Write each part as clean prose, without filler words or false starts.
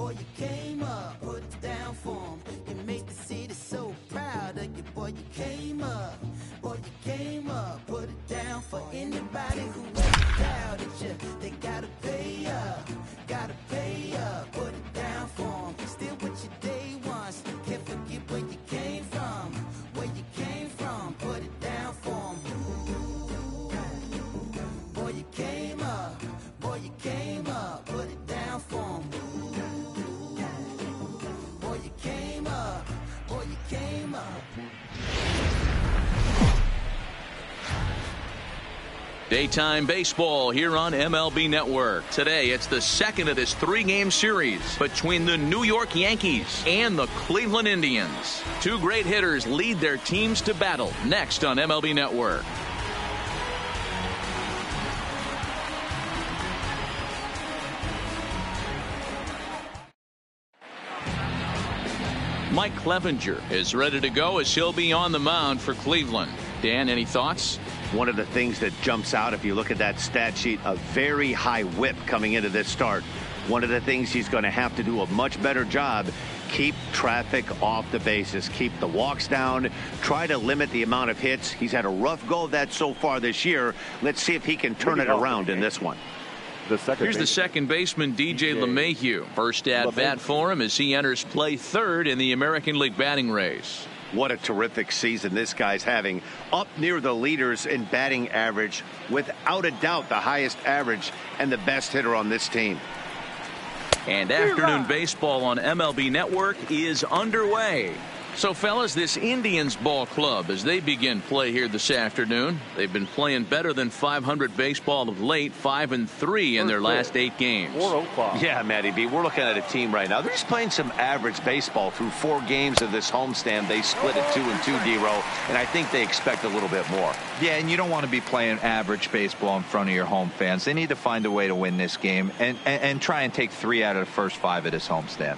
Boy, you came up, put it down for him. You made the city so proud of you. Boy, you came up. Boy, you came up, put it down for anybody who ever doubted you. They gotta pay up, put it down for them. Still with your day ones, can't forget where you came from. Where you came from, put it down for them. Boy, you came up, put it down for them. Boy, you came up, Daytime baseball here on MLB Network. Today, it's the second of this three-game series between the New York Yankees and the Cleveland Indians. Two great hitters lead their teams to battle next on MLB Network. Mike Clevenger is ready to go as he'll be on the mound for Cleveland. Dan, any thoughts? One of the things that jumps out, if you look at that stat sheet, a very high whip coming into this start. One of the things he's going to have to do a much better job, keep traffic off the bases, keep the walks down, try to limit the amount of hits. He's had a rough go of that so far this year. Let's see if he can turn it around in this one. Here's the second baseman, DJ LeMahieu. First at bat for him as he enters play third in the American League batting race. What a terrific season this guy's having. Up near the leaders in batting average, without a doubt the highest average and the best hitter on this team. And afternoon baseball on MLB Network is underway. So, fellas, this Indians ball club, as they begin play here this afternoon, they've been playing better than 500 baseball of late, 5-3 in their last 8 games. Yeah, Matty B, we're looking at a team right now. They're just playing some average baseball through 4 games of this homestand. They split it 2-2, D-Row, and I think they expect a little bit more. Yeah, and you don't want to be playing average baseball in front of your home fans. They need to find a way to win this game and try and take 3 out of the first 5 of this homestand.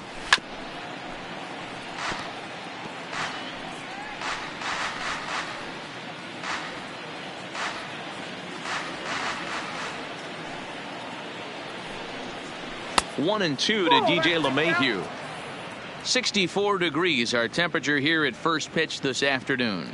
One and 2 to DJ LeMahieu. 64 degrees our temperature here at first pitch this afternoon.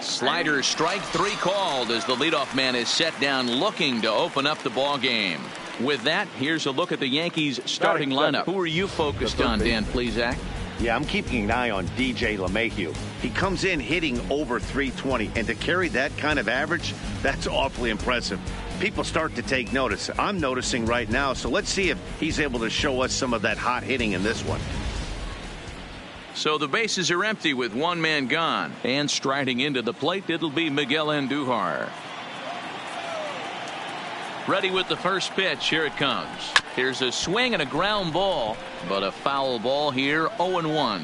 Slider strike 3 called as the leadoff man is set down looking to open up the ball game. With that, here's a look at the Yankees starting lineup. Who are you focused on, Dan Plesac? Yeah, I'm keeping an eye on DJ LeMahieu. He comes in hitting over 320, and to carry that kind of average, that's awfully impressive. People start to take notice. I'm noticing right now, so let's see if he's able to show us some of that hot hitting in this one. So the bases are empty with one man gone, and striding into the plate, it'll be Miguel Andujar. Ready with the first pitch. Here it comes. Here's a swing and a ground ball, but a foul ball here, 0-1.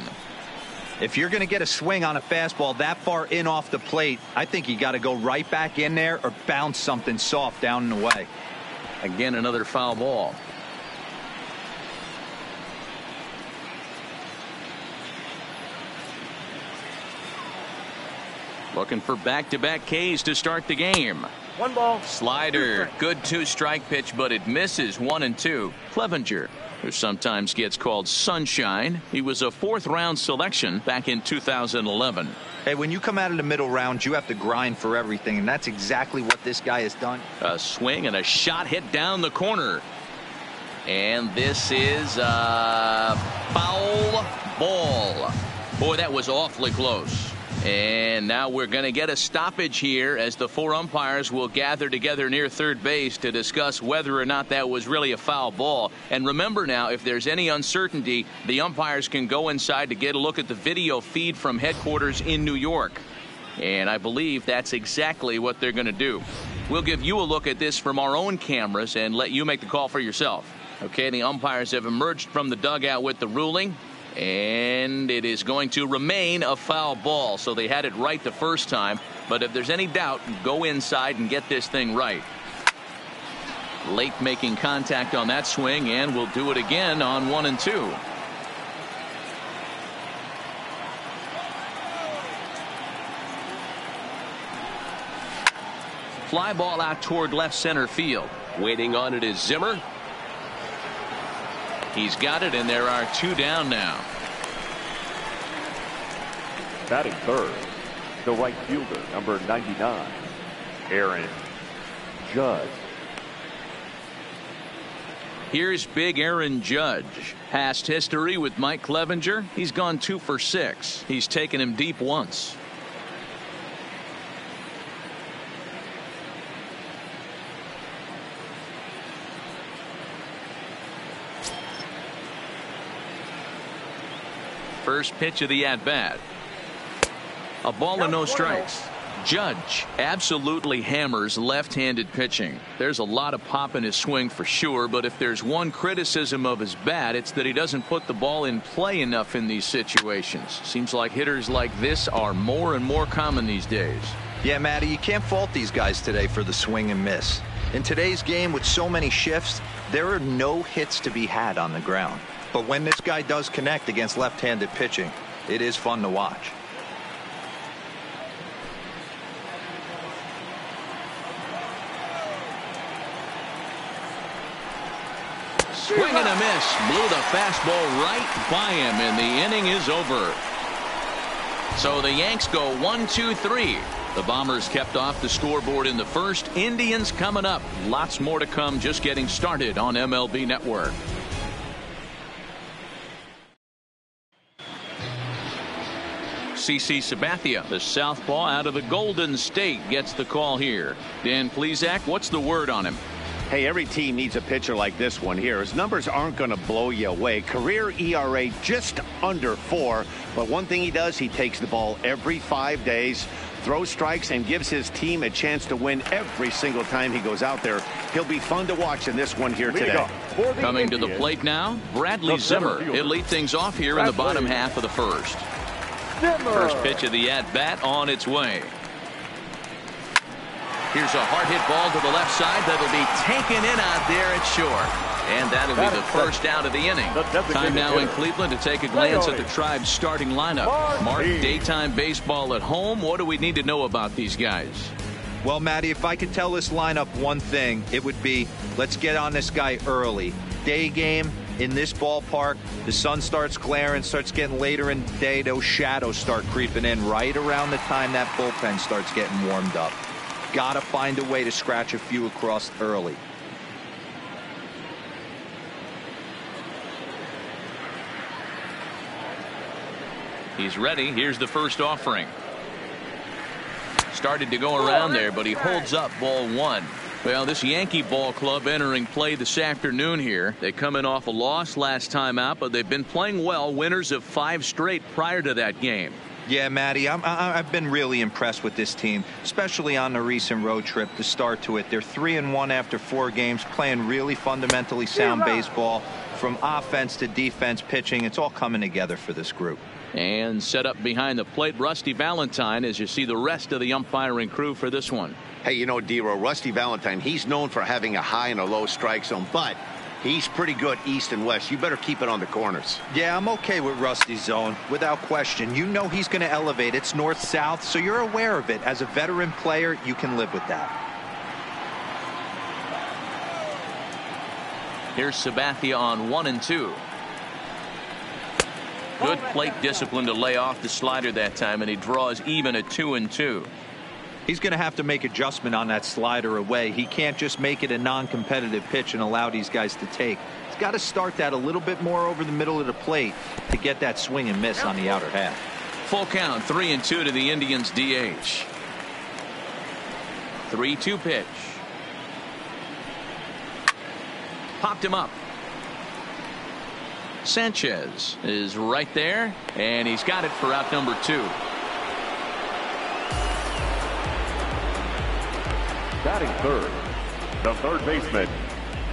If you're going to get a swing on a fastball that far in off the plate, I think you got to go right back in there or bounce something soft down and away. Again, another foul ball. Looking for back-to-back Ks to start the game. 1 ball. Slider. Good 2-strike pitch, but it misses. 1-2. Clevenger, who sometimes gets called Sunshine. He was a 4th-round selection back in 2011. Hey, when you come out of the middle round, you have to grind for everything, and that's exactly what this guy has done. A swing and a shot hit down the corner. And this is a foul ball. Boy, that was awfully close. And now we're going to get a stoppage here as the 4 umpires will gather together near third base to discuss whether or not that was really a foul ball. And remember now, if there's any uncertainty, the umpires can go inside to get a look at the video feed from headquarters in New York. And I believe that's exactly what they're going to do. We'll give you a look at this from our own cameras and let you make the call for yourself. Okay, the umpires have emerged from the dugout with the ruling. And it is going to remain a foul ball. So they had it right the first time. But if there's any doubt, go inside and get this thing right. Late making contact on that swing, and we'll do it again on 1 and 2. fly ball out toward left center field. Waiting on it is Zimmer. He's got it, and there are 2 down now. Batting third, the right fielder, number 99, Aaron Judge. Here's big Aaron Judge. Past history with Mike Clevenger. He's gone 2 for 6. He's taken him deep once. First pitch of the at-bat. A ball and no strikes. Judge absolutely hammers left-handed pitching. There's a lot of pop in his swing for sure, but if there's one criticism of his bat, it's that he doesn't put the ball in play enough in these situations. Seems like hitters like this are more and more common these days. Yeah, Matty, you can't fault these guys today for the swing and miss. In today's game with so many shifts, there are no hits to be had on the ground. But when this guy does connect against left-handed pitching, it is fun to watch. Swing and a miss. Blew the fastball right by him, and the inning is over. So the Yanks go 1-2-3. The Bombers kept off the scoreboard in the first. Indians coming up. Lots more to come, just getting started on MLB Network. CC Sabathia, the southpaw out of the Golden State, gets the call here. Dan Plesac, what's the word on him? Hey, every team needs a pitcher like this one here. His numbers aren't going to blow you away. Career ERA just under 4. But one thing he does, he takes the ball every 5 days, throws strikes, and gives his team a chance to win every single time he goes out there. He'll be fun to watch in this one here today. Coming to the plate now, Bradley Zimmer. He'll lead things off here in the bottom half of the first. First pitch of the at-bat on its way. Here's a hard hit ball to the left side that'll be taken in out there at short. And that'll be the first out of the inning. Time now in Cleveland to take a glance at the Tribe's starting lineup. Mark, daytime baseball at home. What do we need to know about these guys? Well, Matty, if I could tell this lineup one thing, it would be let's get on this guy early. Day game in this ballpark, the sun starts glaring, starts getting later in the day. Those shadows start creeping in right around the time that bullpen starts getting warmed up. Got to find a way to scratch a few across early. He's ready. Here's the first offering. Started to go around there, but he holds up ball 1. Well, this Yankee ball club entering play this afternoon here. They come in off a loss last time out, but they've been playing well, winners of 5 straight prior to that game. Yeah, Matty, I've been really impressed with this team, especially on the recent road trip, the start to it. They're 3-1 after 4 games, playing really fundamentally sound baseball. From offense to defense, pitching, it's all coming together for this group. And set up behind the plate, Rusty Valentine, as you see the rest of the umpiring crew for this one. Hey, you know, Dero, Rusty Valentine, he's known for having a high and a low strike zone, but he's pretty good east and west. You better keep it on the corners. Yeah, I'm okay with Rusty's zone, without question. You know he's going to elevate. It's north-south, so you're aware of it. As a veteran player, you can live with that. Here's Sabathia on 1-2. Good plate discipline to lay off the slider that time, and he draws even at 2-2. He's going to have to make adjustment on that slider away. He can't just make it a non-competitive pitch and allow these guys to take. He's got to start that a little bit more over the middle of the plate to get that swing and miss on the outer half. Full count, 3-2 to the Indians DH. 3-2 pitch. Popped him up. Sanchez is right there, and he's got it for out number 2. Batting third, the third baseman,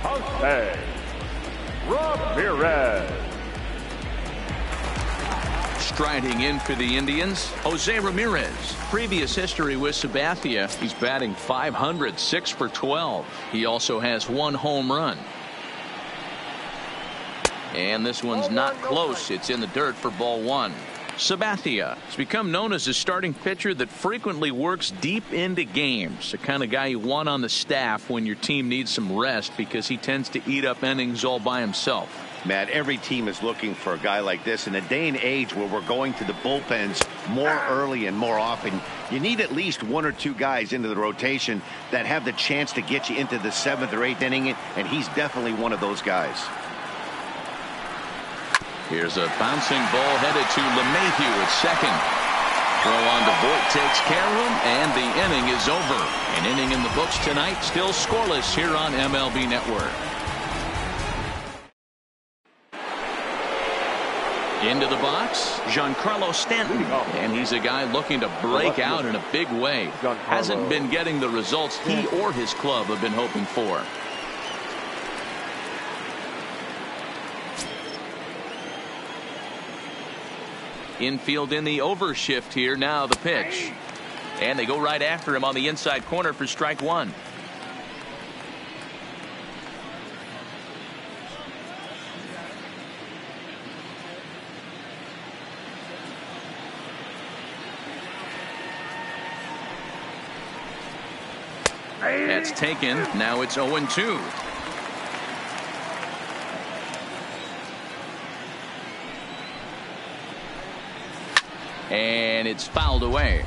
Jose Ramirez. Striding in for the Indians, Jose Ramirez. Previous history with Sabathia, he's batting .500, 6 for 12. He also has 1 home run. And this one's not close. It's in the dirt for ball 1. Sabathia has become known as a starting pitcher that frequently works deep into games. The kind of guy you want on the staff when your team needs some rest because he tends to eat up innings all by himself. Matt, every team is looking for a guy like this. In a day and age where we're going to the bullpens more early and more often, you need at least one or two guys into the rotation that have the chance to get you into the 7th or 8th inning, and he's definitely one of those guys. Here's a bouncing ball headed to LeMahieu at second. Throw on to Voit takes care of him, and the inning is over. An inning in the books tonight, still scoreless here on MLB Network. Into the box, Giancarlo Stanton, and he's a guy looking to break out in a big way. Hasn't been getting the results he or his club have been hoping for. Infield in the overshift here. Now the pitch. And they go right after him on the inside corner for strike one. That's taken. Now it's 0-2. And it's fouled away.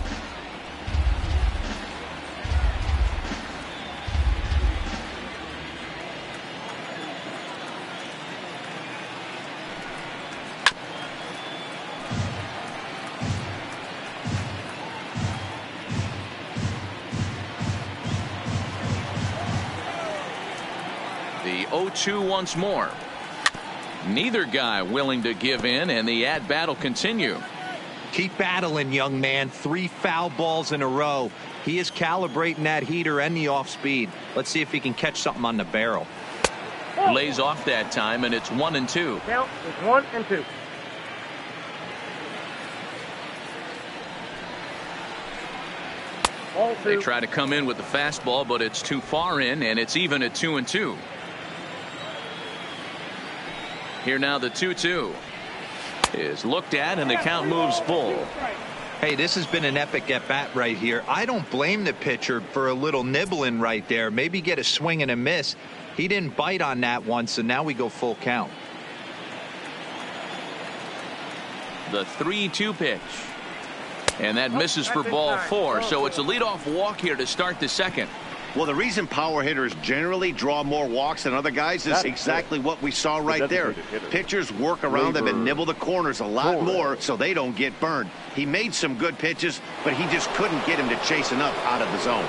The 0-2 once more. Neither guy willing to give in, and the at-bat will continue. Keep battling, young man. 3 foul balls in a row. He is calibrating that heater and the off speed. Let's see if he can catch something on the barrel. Lays off that time, and it's 1-2. Count is 1-2. They try to come in with the fastball, but it's too far in, and it's even at 2-2. Here now the 2-2 is looked at, and the count moves full. Hey, this has been an epic at bat right here. I don't blame the pitcher for a little nibbling right there. Maybe get a swing and a miss. He didn't bite on that one, so now we go full count. The 3-2 pitch, and that misses for ball 4. So it's a leadoff walk here to start the second. Well, the reason power hitters generally draw more walks than other guys is exactly what we saw right there. Pitchers work around them and nibble the corners a lot more so they don't get burned. He made some good pitches, but he just couldn't get him to chase enough out of the zone.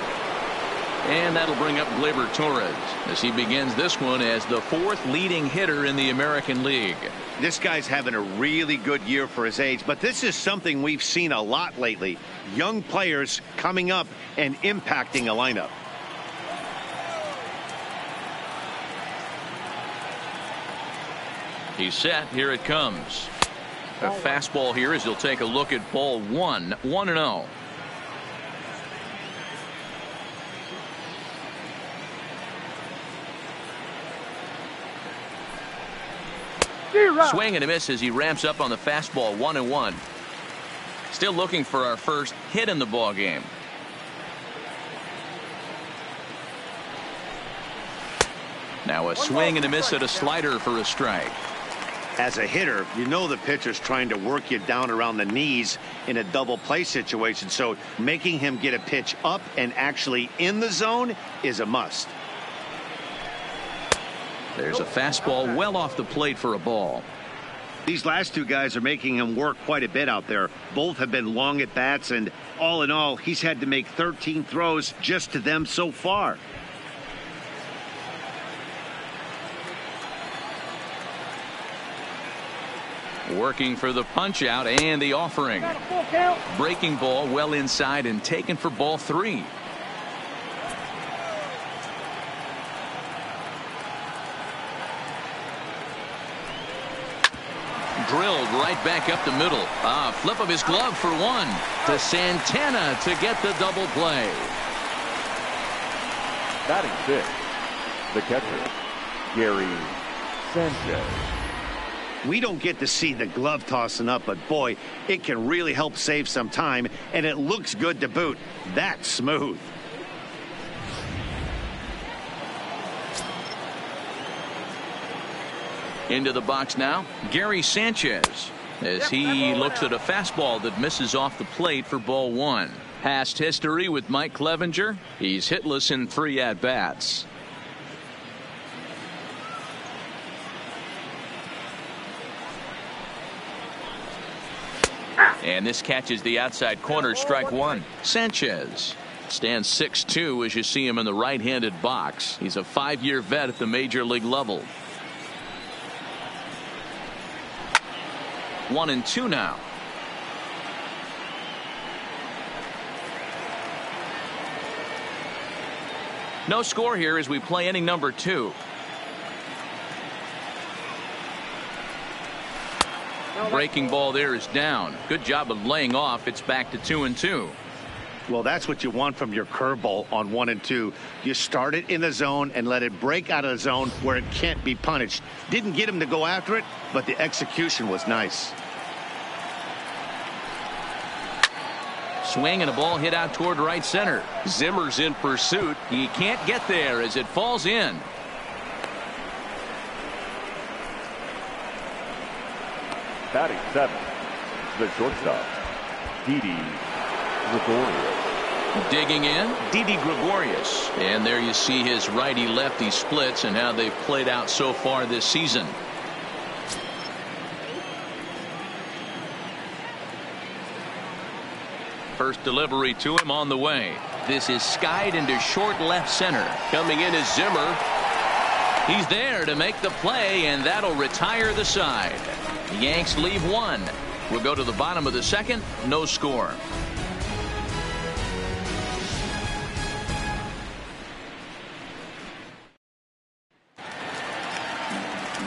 And that'll bring up Gleyber Torres as he begins this one as the 4th leading hitter in the American League. This guy's having a really good year for his age, but this is something we've seen a lot lately. Young players coming up and impacting a lineup. He's set. Here it comes. A fastball here as he'll take a look at ball 1. 1-0. Swing and a miss as he ramps up on the fastball. 1-1. Still looking for our first hit in the ball game. Now a swing and a miss at a slider for a strike. As a hitter, you know the pitcher's trying to work you down around the knees in a double play situation, so making him get a pitch up and actually in the zone is a must. There's a fastball well off the plate for a ball. These last two guys are making him work quite a bit out there. Both have been long at bats, and all in all, he's had to make 13 throws just to them so far. Working for the punch out and the offering. Breaking ball well inside and taken for ball 3. Drilled right back up the middle. Flip of his glove for 1 to Santana to get the double play. Batting 6th, the catcher, Gary Sanchez. We don't get to see the glove tossing up, but boy, it can really help save some time, and it looks good to boot. That's smooth. Into the box now, Gary Sanchez, as he looks at a fastball that misses off the plate for ball 1. Past history with Mike Clevenger. He's hitless in 3 at-bats. And this catches the outside corner, strike 1. Sanchez stands 6'2" as you see him in the right-handed box. He's a 5-year vet at the major league level. 1-2 now. No score here as we play inning number 2. Breaking ball there is down. Good job of laying off. It's back to 2-2. Well, that's what you want from your curveball on 1 and 2. You start it in the zone and let it break out of the zone where it can't be punished. Didn't get him to go after it, but the execution was nice. Swing and a ball hit out toward right center. Zimmer's in pursuit. He can't get there as it falls in. Batting 7, the shortstop, Didi Gregorius. Digging in, Didi Gregorius. And there you see his righty-lefty splits and how they've played out so far this season. First delivery to him on the way. This is skied into short left center. Coming in is Zimmer. He's there to make the play, and that'll retire the side. The Yanks leave 1. We'll go to the bottom of the 2nd. No score.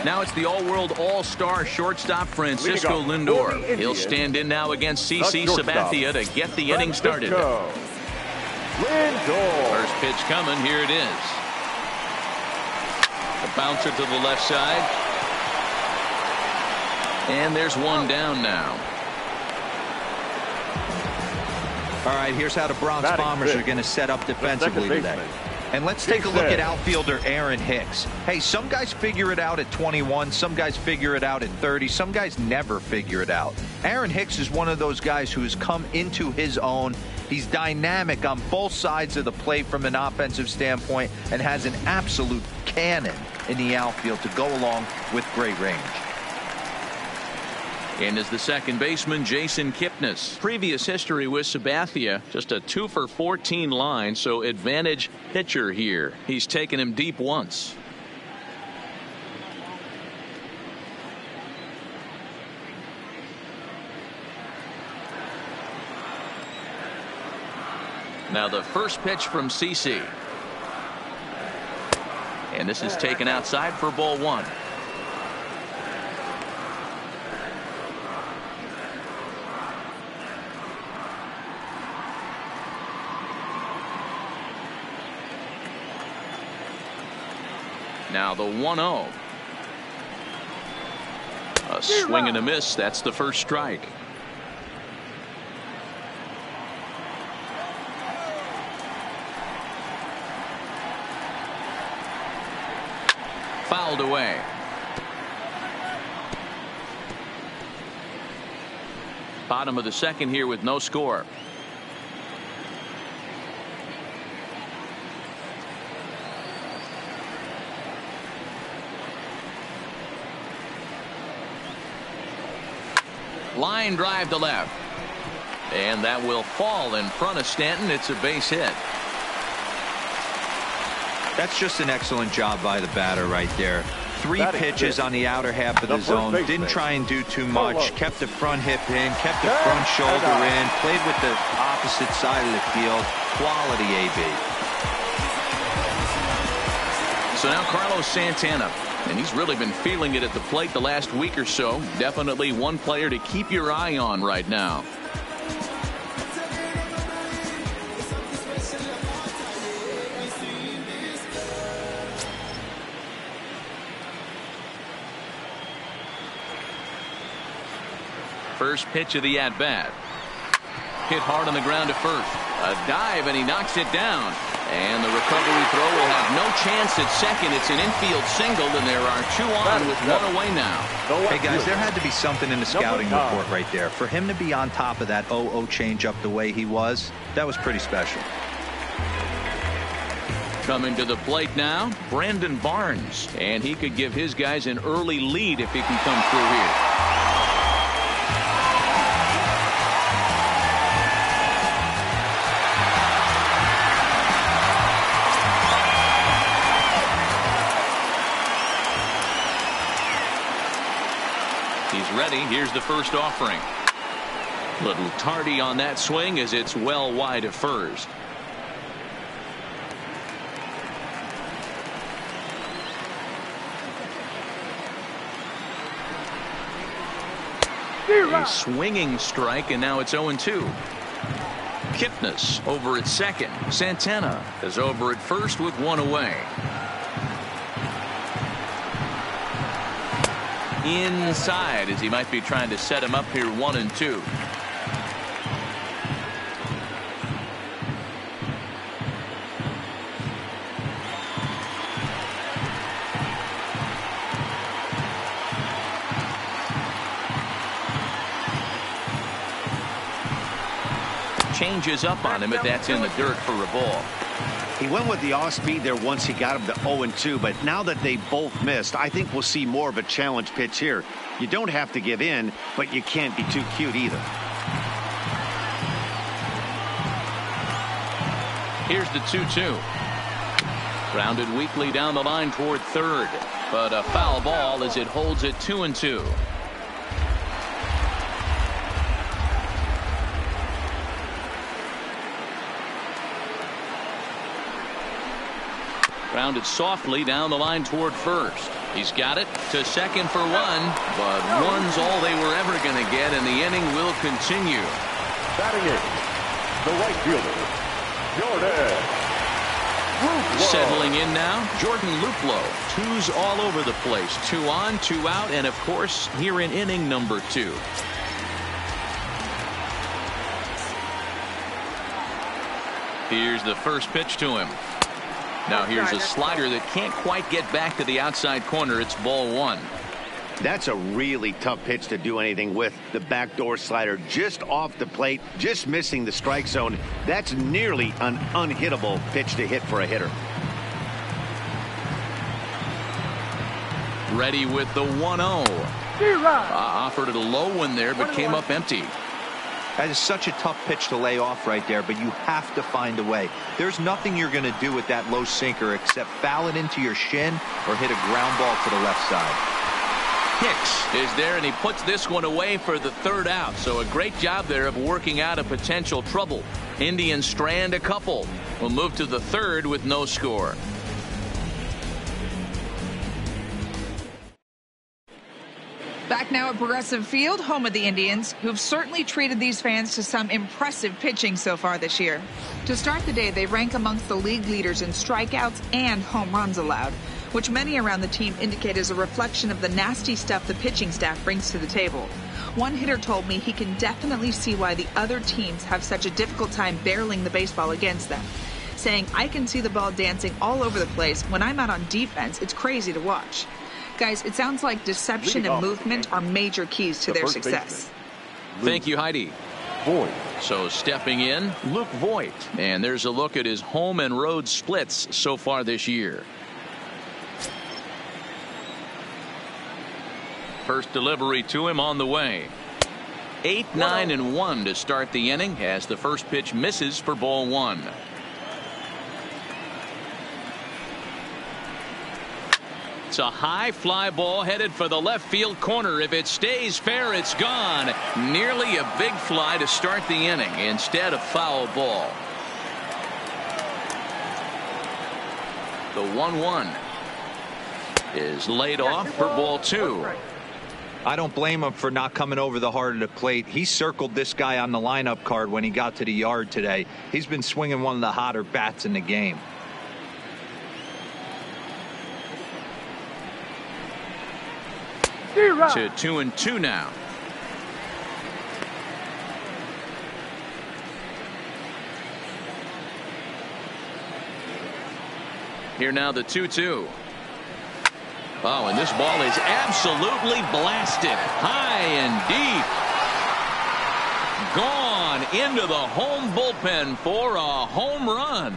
Now it's the all-world all-star shortstop Francisco Lindor. He'll stand in now against CC Sabathia to get the inning started. Lindor. First pitch coming. Here it is. A bouncer to the left side. And there's one down now. All right, here's how the Bronx Bombers are going to set up defensively today. And let's take a look at outfielder Aaron Hicks. Hey, some guys figure it out at 21. Some guys figure it out at 30. Some guys never figure it out. Aaron Hicks is one of those guys who has come into his own. He's dynamic on both sides of the plate from an offensive standpoint and has an absolute cannon in the outfield to go along with great range. And as the second baseman, Jason Kipnis. Previous history with Sabathia, just a 2 for 14 line, so advantage pitcher here. He's taken him deep once. Now the first pitch from CC. And this is taken outside for ball 1. Now the 1-0. A swing and a miss. That's the first strike. Fouled away. Bottom of the 2nd here with no score. Line drive to left. And that will fall in front of Stanton. It's a base hit. That's just an excellent job by the batter right there. 3 pitches on the outer half of the zone. Didn't try and do too much. Kept the front hip in. Kept the front shoulder in. Played with the opposite side of the field. Quality AB. So now Carlos Santana. And he's really been feeling it at the plate the last week or so. Definitely one player to keep your eye on right now. First pitch of the at-bat. Hit hard on the ground to first. A dive, and he knocks it down. And the recovery throw will have no chance at second. It's an infield single, and there are 2 on with 1 away now. Hey, guys, there had to be something in the scouting report right there. For him to be on top of that 0-0 changeup the way he was, that was pretty special. Coming to the plate now, Brandon Barnes. And he could give his guys an early lead if he can come through here. He's ready. Here's the first offering. Little tardy on that swing as it's well wide of first. A swinging strike, and now it's 0-2. Kipnis over at second. Santana is over at first with 1 away. Inside as he might be trying to set him up here 1-2. Changes up on him, but that's in the dirt for a ball. He went with the off speed there once he got him to 0-2, but now that they both missed, I think we'll see more of a challenge pitch here. You don't have to give in, but you can't be too cute either. Here's the 2-2. Grounded weakly down the line toward third, but a foul ball as it holds it 2-2. Grounded softly down the line toward first. He's got it to second for 1, but 1's all they were ever going to get, and the inning will continue. Batting in, the right fielder, Jordan Luplow. Settling in now, Jordan Luplow. 2's all over the place. 2 on, 2 out, and of course, here in inning number 2. Here's the first pitch to him. Now here's a slider that can't quite get back to the outside corner. It's ball 1. That's a really tough pitch to do anything with. The backdoor slider just off the plate, just missing the strike zone. That's nearly an unhittable pitch to hit for a hitter. Ready with the 1-0. Offered it a low one there, but came up empty. That is such a tough pitch to lay off right there, but you have to find a way. There's nothing you're going to do with that low sinker except foul it into your shin or hit a ground ball to the left side. Hicks is there, and he puts this one away for the 3rd out. So a great job there of working out a potential trouble. Indians strand a couple. We'll move to the 3rd with no score. Back now at Progressive Field, home of the Indians, who've certainly treated these fans to some impressive pitching so far this year. To start the day, they rank amongst the league leaders in strikeouts and home runs allowed, which many around the team indicate is a reflection of the nasty stuff the pitching staff brings to the table. One hitter told me he can definitely see why the other teams have such a difficult time barreling the baseball against them, saying, "I can see the ball dancing all over the place. When I'm out on defense, it's crazy to watch." Guys, it sounds like deception and movement are major keys to their success. Thank you, Heidi. Voit. So stepping in, Luke Voit. And there's a look at his home and road splits so far this year. First delivery to him on the way. 8, 9, and 1 to start the inning as the first pitch misses for ball 1. It's a high fly ball headed for the left field corner. If it stays fair, it's gone. Nearly a big fly to start the inning. Instead, a foul ball. The 1-1 is laid off for ball 2. I don't blame him for not coming over the heart of the plate. He circled this guy on the lineup card when he got to the yard today. He's been swinging one of the hotter bats in the game. To 2-2 now. Here now the 2-2. Oh, and this ball is absolutely blasted high and deep. Gone into the home bullpen for a home run.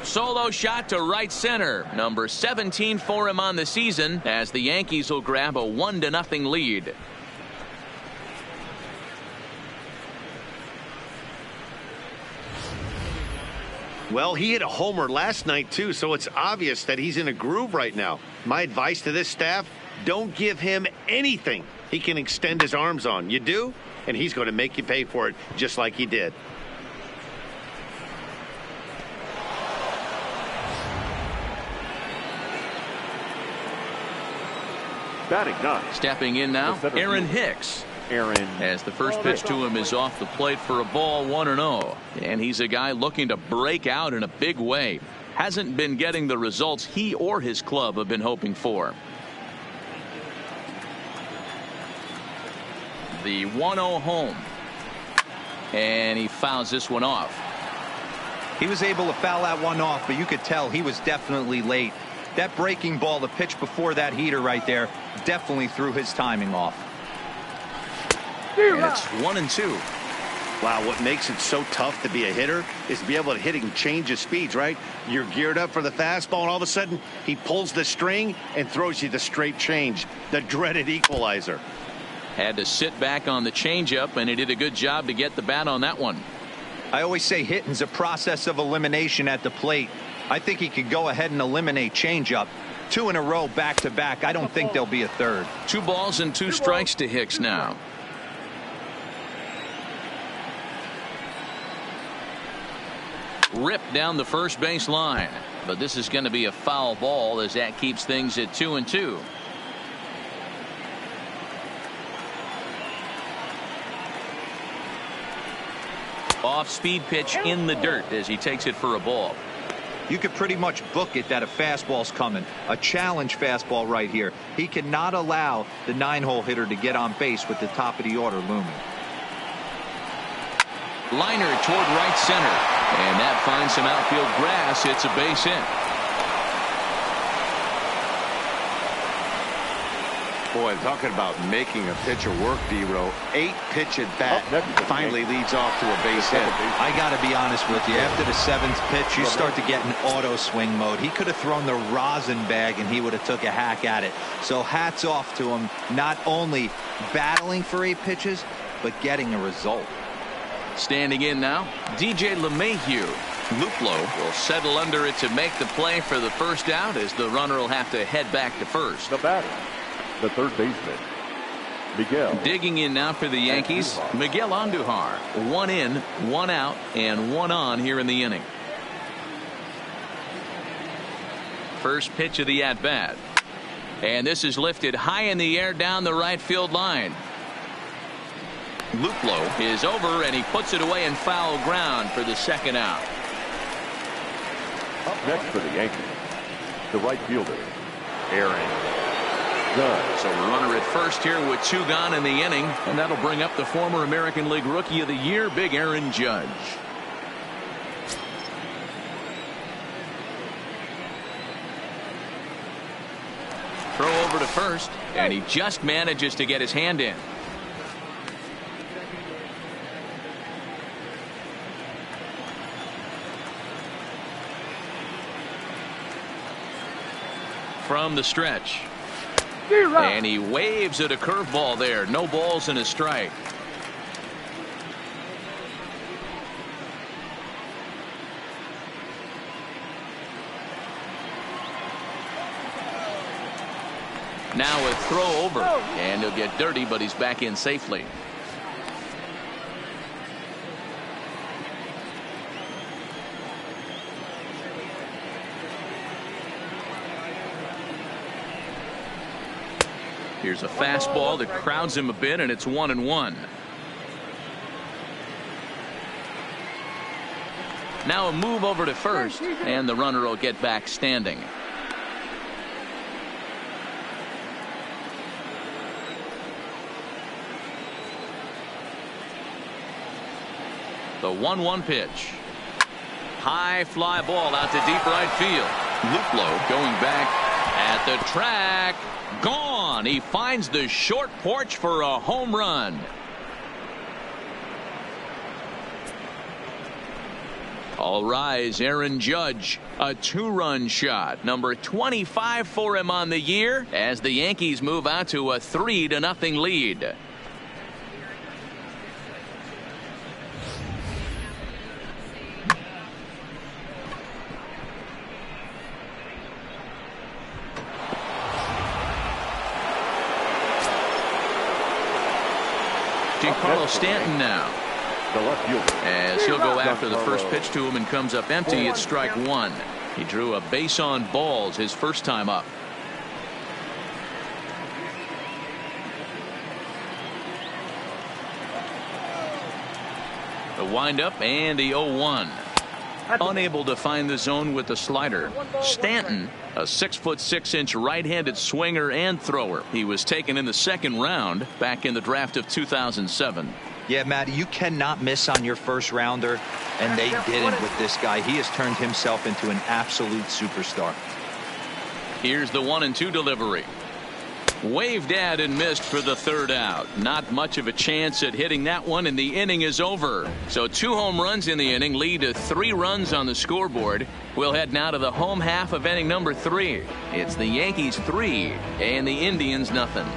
Solo shot to right center. Number 17 for him on the season as the Yankees will grab a 1-0 lead. Well, he hit a homer last night, too, so it's obvious that he's in a groove right now. My advice to this staff, don't give him anything he can extend his arms on. You do, and he's going to make you pay for it just like he did. Batting ninth. Stepping in now, Aaron Hicks. As the first pitch to him is off the plate for a ball, 1-0. And he's a guy looking to break out in a big way. Hasn't been getting the results he or his club have been hoping for. The 1-0 home. And he fouls this one off. He was able to foul that one off, but you could tell he was definitely late. That breaking ball, the pitch before that heater right there, definitely threw his timing off. And it's 1-2. Wow, what makes it so tough to be a hitter is to be able to hit and change his speeds, right? You're geared up for the fastball, and all of a sudden, he pulls the string and throws you the straight change, the dreaded equalizer. Had to sit back on the changeup, and he did a good job to get the bat on that one. I always say hitting's a process of elimination at the plate. I think he could go ahead and eliminate changeup. 2 in a row back-to-back. I don't think there'll be a third. 2 balls and 2 strikes to Hicks now. Ripped down the first base line, but this is going to be a foul ball as that keeps things at 2-2. Off speed pitch in the dirt as he takes it for a ball. You could pretty much book it that a fastball's coming. A challenge fastball right here. He cannot allow the 9-hole hitter to get on base with the top of the order looming. Liner toward right center, and that finds some outfield grass. It's a base hit. Boy, talking about making a pitcher work, D-Row. 8-pitch at bat finally leads off to a base hit. I got to be honest with you. After the 7th pitch, you start to get in auto swing mode. He could have thrown the rosin bag and he would have took a hack at it. So hats off to him, not only battling for 8 pitches, but getting a result. Standing in now, DJ LeMahieu. Luplow will settle under it to make the play for the first out as the runner will have to head back to first. The batter, the third baseman, Miguel. Digging in now for the Yankees, Miguel Andujar. 1 in, 1 out, and 1 on here in the inning. First pitch of the at-bat. And this is lifted high in the air down the right field line. Luplow is over, and he puts it away in foul ground for the second out. Up next for the Yankees, the right fielder, Aaron Judge. So a runner at first here with 2 gone in the inning, and that'll bring up the former American League Rookie of the Year, Big Aaron Judge. Throw over to first, and he just manages to get his hand in. From the stretch. And he waves at a curveball there. No balls and a strike. Now a throw over. And he'll get dirty, but he's back in safely. Here's a fastball that crowds him a bit, and it's 1-1. Now a move over to first, and the runner will get back standing. The 1-1 pitch. High fly ball out to deep right field. Luplow going back at the track. Gone. He finds the short porch for a home run. All rise, Aaron Judge, a 2-run shot, number 25 for him on the year as the Yankees move out to a 3-0 lead. Giancarlo Stanton now. The left fielder. As he'll go after the first pitch to him and comes up empty. It's strike one. He drew a base on balls his first time up. The windup and the 0-1. Unable to find the zone with the slider. Stanton, a 6'6" right-handed swinger and thrower. He was taken in the second round back in the draft of 2007. Yeah, Matty, you cannot miss on your first rounder, and they didn't with this guy. He has turned himself into an absolute superstar. Here's the 1-2 delivery. Waved at and missed for the third out. Not much of a chance at hitting that one, and the inning is over. So 2 home runs in the inning lead to 3 runs on the scoreboard. We'll head now to the home half of inning number 3. It's the Yankees 3 and the Indians nothing.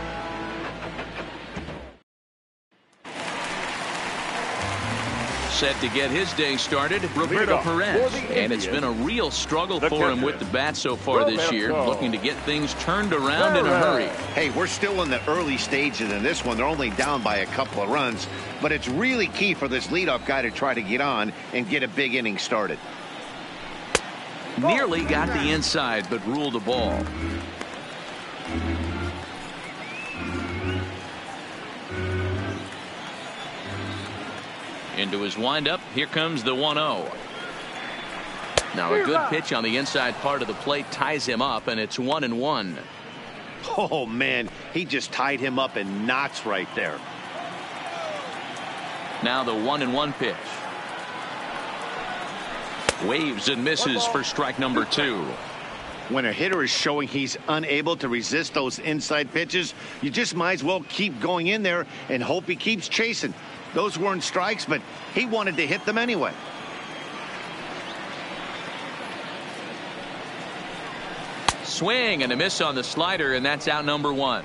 Set to get his day started, Roberto Perez, and it's been a real struggle for him with the bat so far this year, looking to get things turned around in a hurry. Hey, we're still in the early stages in this one. They're only down by a couple of runs, but it's really key for this leadoff guy to try to get on and get a big inning started. Nearly got the inside, but ruled a ball. Into his windup. Here comes the 1-0. Now a good pitch on the inside part of the plate ties him up, and it's 1-1. Oh, man, he just tied him up in knots right there. Now the 1-1 pitch. Waves and misses for strike number 2. When a hitter is showing he's unable to resist those inside pitches, you just might as well keep going in there and hope he keeps chasing. Those weren't strikes, but he wanted to hit them anyway. Swing and a miss on the slider, and that's out number 1.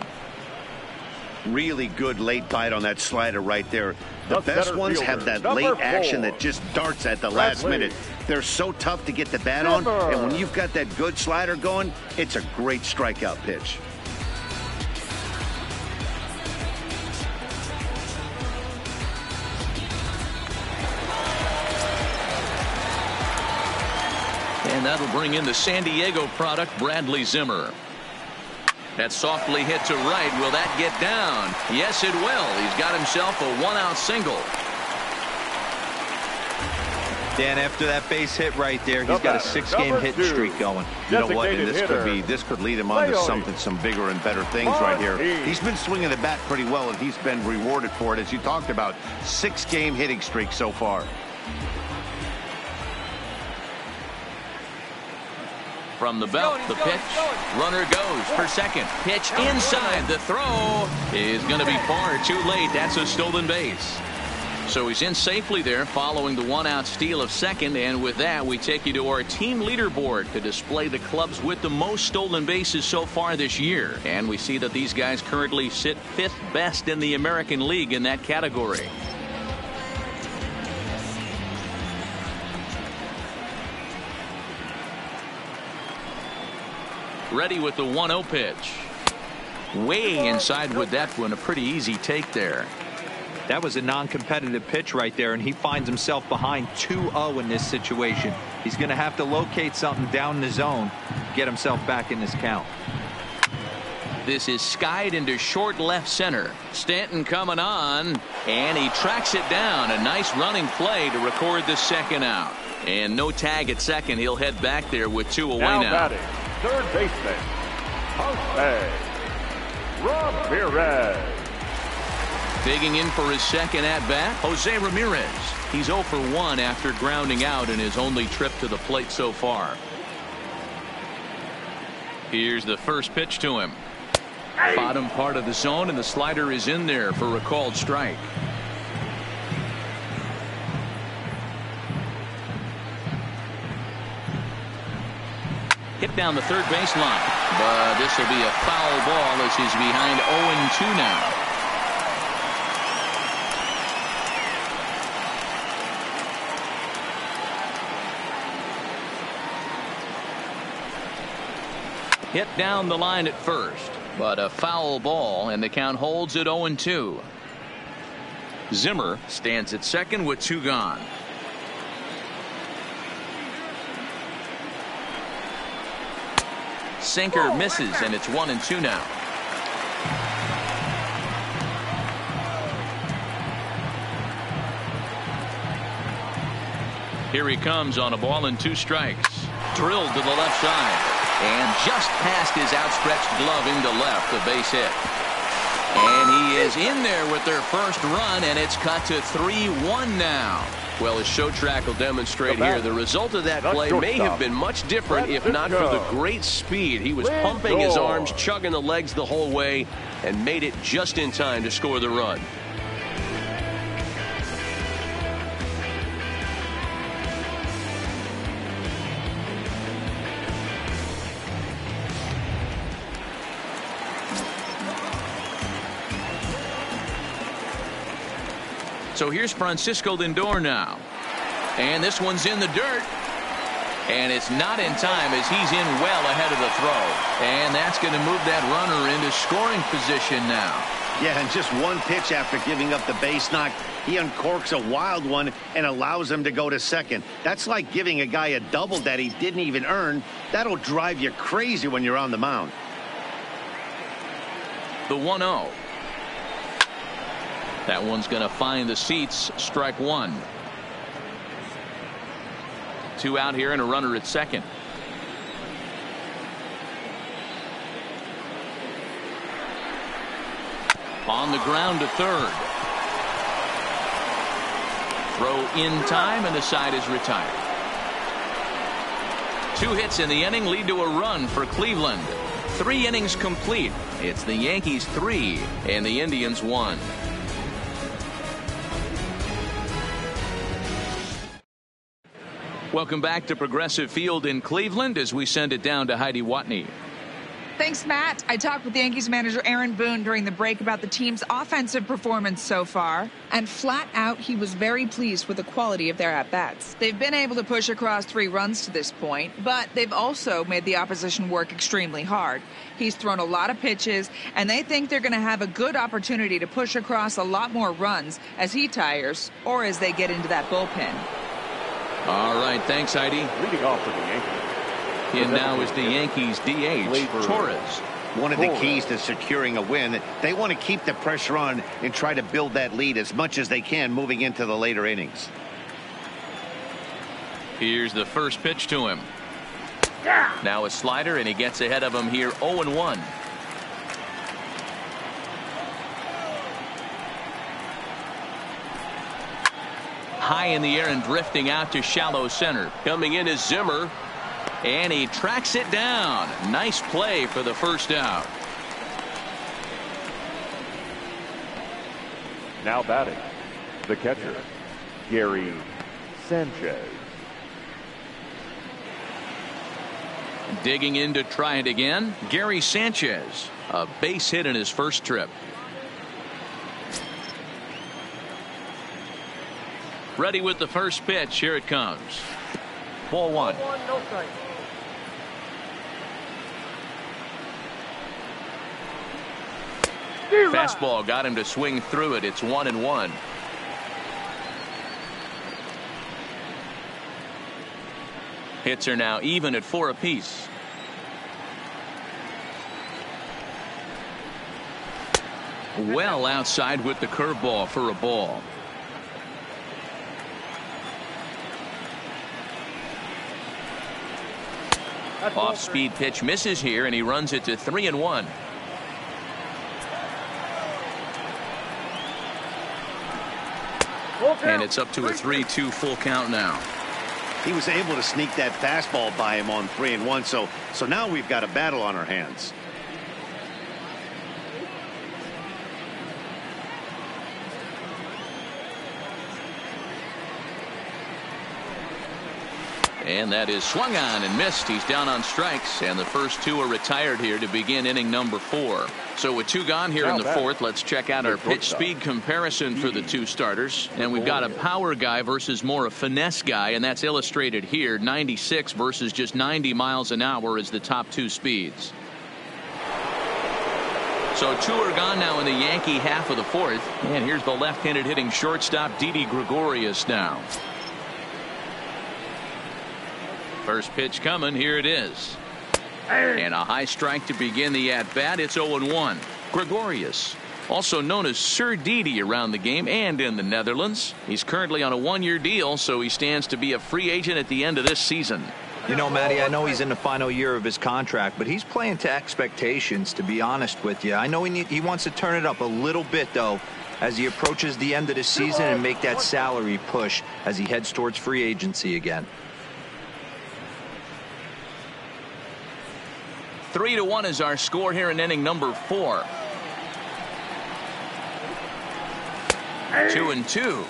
Really good late bite on that slider right there. The best ones have that late action that just darts at the last minute. They're so tough to get the bat on, and when you've got that good slider going, it's a great strikeout pitch. And that'll bring in the San Diego product, Bradley Zimmer. That softly hit to right. Will that get down? Yes, it will. He's got himself a 1-out single. Dan, after that base hit right there, he's got a 6-game hit streak going. You know what? And this could lead him on to some bigger and better things right here. He's been swinging the bat pretty well, and he's been rewarded for it, as you talked about. 6-game hitting streak so far. From the belt, the pitch. Runner goes for second. Pitch inside. The throw is going to be far too late. That's a stolen base. So he's in safely there following the 1-out steal of second. And with that, we take you to our team leaderboard to display the clubs with the most stolen bases so far this year. And we see that these guys currently sit 5th best in the American League in that category. Ready with the 1-0 pitch. Way inside with that one. A pretty easy take there. That was a non-competitive pitch right there, and he finds himself behind 2-0 in this situation. He's going to have to locate something down the zone, get himself back in this count. This is skied into short left center. Stanton coming on, and he tracks it down. A nice running play to record the second out. And no tag at second. He'll head back there with 2 away now. Batting, third baseman, Jose Ramirez. Digging in for his second at bat, Jose Ramirez. He's 0 for 1 after grounding out in his only trip to the plate so far. Here's the first pitch to him. Bottom part of the zone, and the slider is in there for a called strike. Hit down the third baseline, but this will be a foul ball as he's behind 0-2 now. Hit down the line at first, but a foul ball, and the count holds at 0-2. Zimmer stands at second with 2 gone. Sinker misses, and it's 1-2 now. Here he comes on a ball and 2 strikes. Drilled to the left side. And just past his outstretched glove into left, a base hit. And he is in there with their first run, and it's cut to 3-1 now. Well, as show track will demonstrate here, the result of that play may have been much different if not for the great speed. He was pumping his arms, chugging the legs the whole way, and made it just in time to score the run. So here's Francisco Lindor now. And this one's in the dirt. And it's not in time as he's in well ahead of the throw. And that's going to move that runner into scoring position now. Yeah, and just one pitch after giving up the base knock, he uncorks a wild one and allows him to go to second. That's like giving a guy a double that he didn't even earn. That'll drive you crazy when you're on the mound. The 1-0. That one's going to find the seats. Strike 1. 2 out here and a runner at second. On the ground to third. Throw in time, and the side is retired. 2 hits in the inning lead to a run for Cleveland. 3 innings complete. It's the Yankees 3 and the Indians 1. Welcome back to Progressive Field in Cleveland as we send it down to Heidi Watney. Thanks, Matt. I talked with Yankees manager Aaron Boone during the break about the team's offensive performance so far, and flat out, he was very pleased with the quality of their at-bats. They've been able to push across 3 runs to this point, but they've also made the opposition work extremely hard. He's thrown a lot of pitches, and they think they're going to have a good opportunity to push across a lot more runs as he tires or as they get into that bullpen. All right, thanks, Heidi. Leading off for the Yankees. And now is the Yankees DH, Torres. One of the keys to securing a win, they want to keep the pressure on and try to build that lead as much as they can moving into the later innings. Here's the first pitch to him. Now a slider, and he gets ahead of him here 0-1. High in the air and drifting out to shallow center. Coming in is Zimmer. And he tracks it down. Nice play for the first out. Now batting, the catcher, Gary Sanchez. Digging in to try it again, Gary Sanchez. A base hit in his first trip. Ready with the first pitch. Here it comes. Ball 1. No strike. Fastball got him to swing through it. It's 1-1. Hits are now even at 4 apiece. Well outside with the curveball for a ball. Off-speed pitch misses here, and he runs it to 3-1. And it's up to a 3-2 full count now. He was able to sneak that fastball by him on 3-1. So now we've got a battle on our hands. And that is swung on and missed. He's down on strikes, and the first two are retired here to begin inning number 4. So with 2 gone here in the 4th, let's check out our pitch speed comparison for the 2 starters. And we've got a power guy versus more a finesse guy, and that's illustrated here. 96 versus just 90 miles an hour is the top 2 speeds. So 2 are gone now in the Yankee half of the 4th. And here's the left-handed hitting shortstop Didi Gregorius now. First pitch coming. Here it is. And a high strike to begin the at-bat. It's 0-1. Gregorius, also known as Sir Didi around the game and in the Netherlands. He's currently on a 1-year deal, so he stands to be a free agent at the end of this season. You know, Matty, I know he's in the final year of his contract, but he's playing to expectations, to be honest with you. I know he wants to turn it up a little bit, though, as he approaches the end of the season and make that salary push as he heads towards free agency again. 3-1 is our score here in inning number 4. 2-2.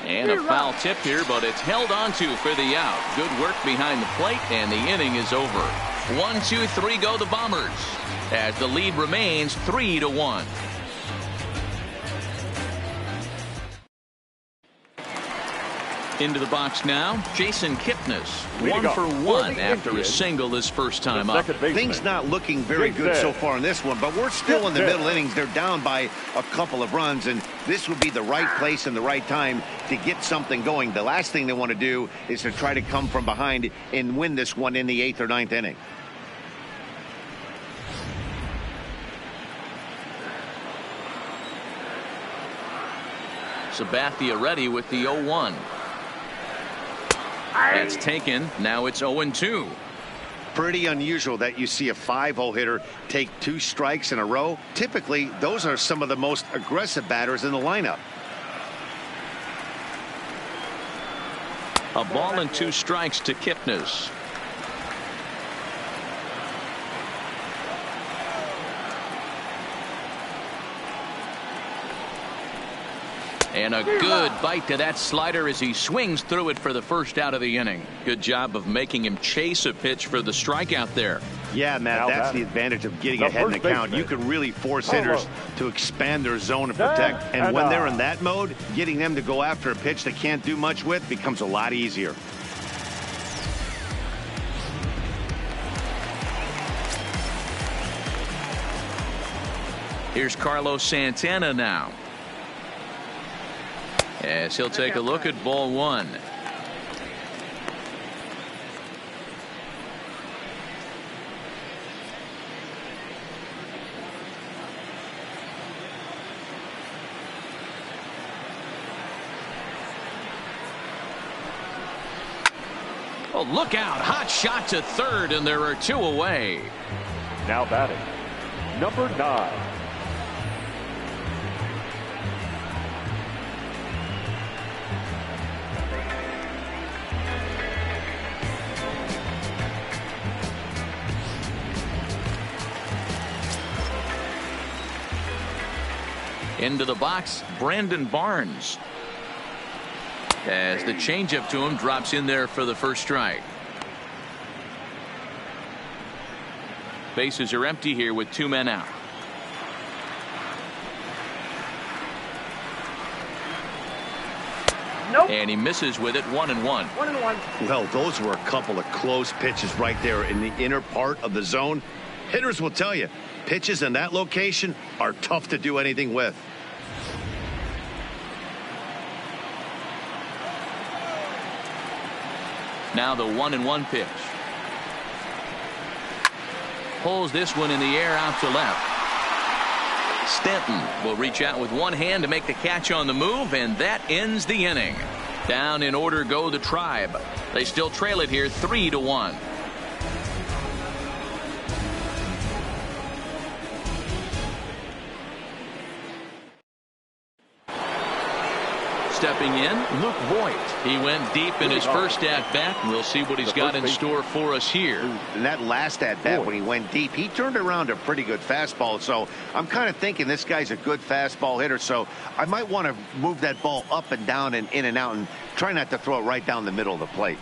And a foul tip here, but it's held onto for the out. Good work behind the plate, and the inning is over. 1, 2, 3 go the Bombers, as the lead remains 3-1. Into the box now, Jason Kipnis, 1 for 1 after a single his first time up. Things not looking very good so far in this one, but we're still in the middle innings. They're down by a couple of runs, and this would be the right place and the right time to get something going. The last thing they want to do is to try to come from behind and win this one in the 8th or 9th inning. Sabathia ready with the 0-1. That's taken. Now it's 0-2. Pretty unusual that you see a 5-0 hitter take 2 strikes in a row. Typically, those are some of the most aggressive batters in the lineup. A ball and 2 strikes to Kipnis. And a good bite to that slider as he swings through it for the first out of the inning. Good job of making him chase a pitch for the strikeout there. Yeah, Matt, that's the advantage of getting ahead in the count. You can really force hitters to expand their zone and protect. And when they're in that mode, getting them to go after a pitch they can't do much with becomes a lot easier. Here's Carlos Santana now, as he'll take a look at ball 1. Oh, look out. Hot shot to third, and there are 2 away. Now batting, number 9. Into the box, Brandon Barnes, as the changeup to him drops in there for the first strike. Bases are empty here with 2 men out. Nope. And he misses with it. 1-1. 1-1. Well, those were a couple of close pitches right there in the inner part of the zone. Hitters will tell you, pitches in that location are tough to do anything with. Now the 1-1 pitch. Pulls this one in the air out to left. Stanton will reach out with one hand to make the catch on the move, and that ends the inning. Down in order go the Tribe. They still trail it here 3-1. stepping in, Luke Voigt. He went deep in his first at-bat. We'll see what he's got in store for us here. And that last at-bat when he went deep, he turned around a pretty good fastball. So I'm kind of thinking this guy's a good fastball hitter. So I might want to move that ball up and down and in and out and try not to throw it right down the middle of the plate.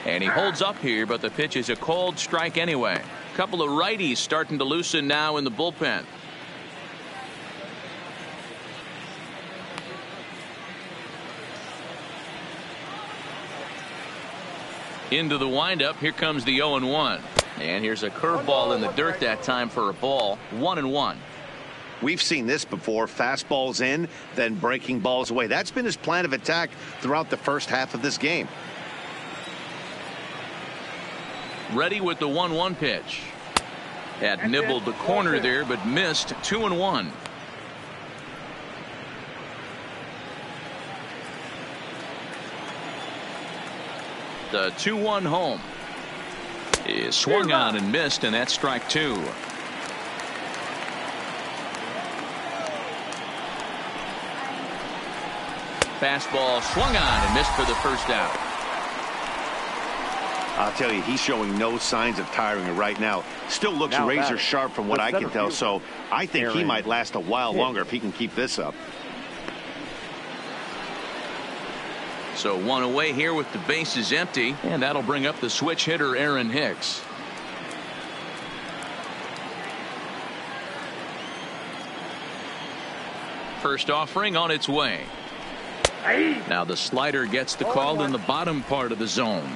And he holds up here, but the pitch is a cold strike anyway. A couple of righties starting to loosen now in the bullpen. Into the windup. Here comes the 0-1. And here's a curveball in the dirt that time for a ball. 1-1. We've seen this before. Fastballs in, then breaking balls away. That's been his plan of attack throughout the first half of this game. Ready with the 1-1 pitch. Had nibbled the corner there, but missed. 2-1. The 2-1 home is swung on and missed, and that's strike 2. Fastball swung on and missed for the first out. I'll tell you, he's showing no signs of tiring right now. Still looks razor sharp from what I can tell, so I think he might last a while longer if he can keep this up. So one away here with the bases empty, and that'll bring up the switch hitter Aaron Hicks. First offering on its way. Now the slider gets the call in the bottom part of the zone.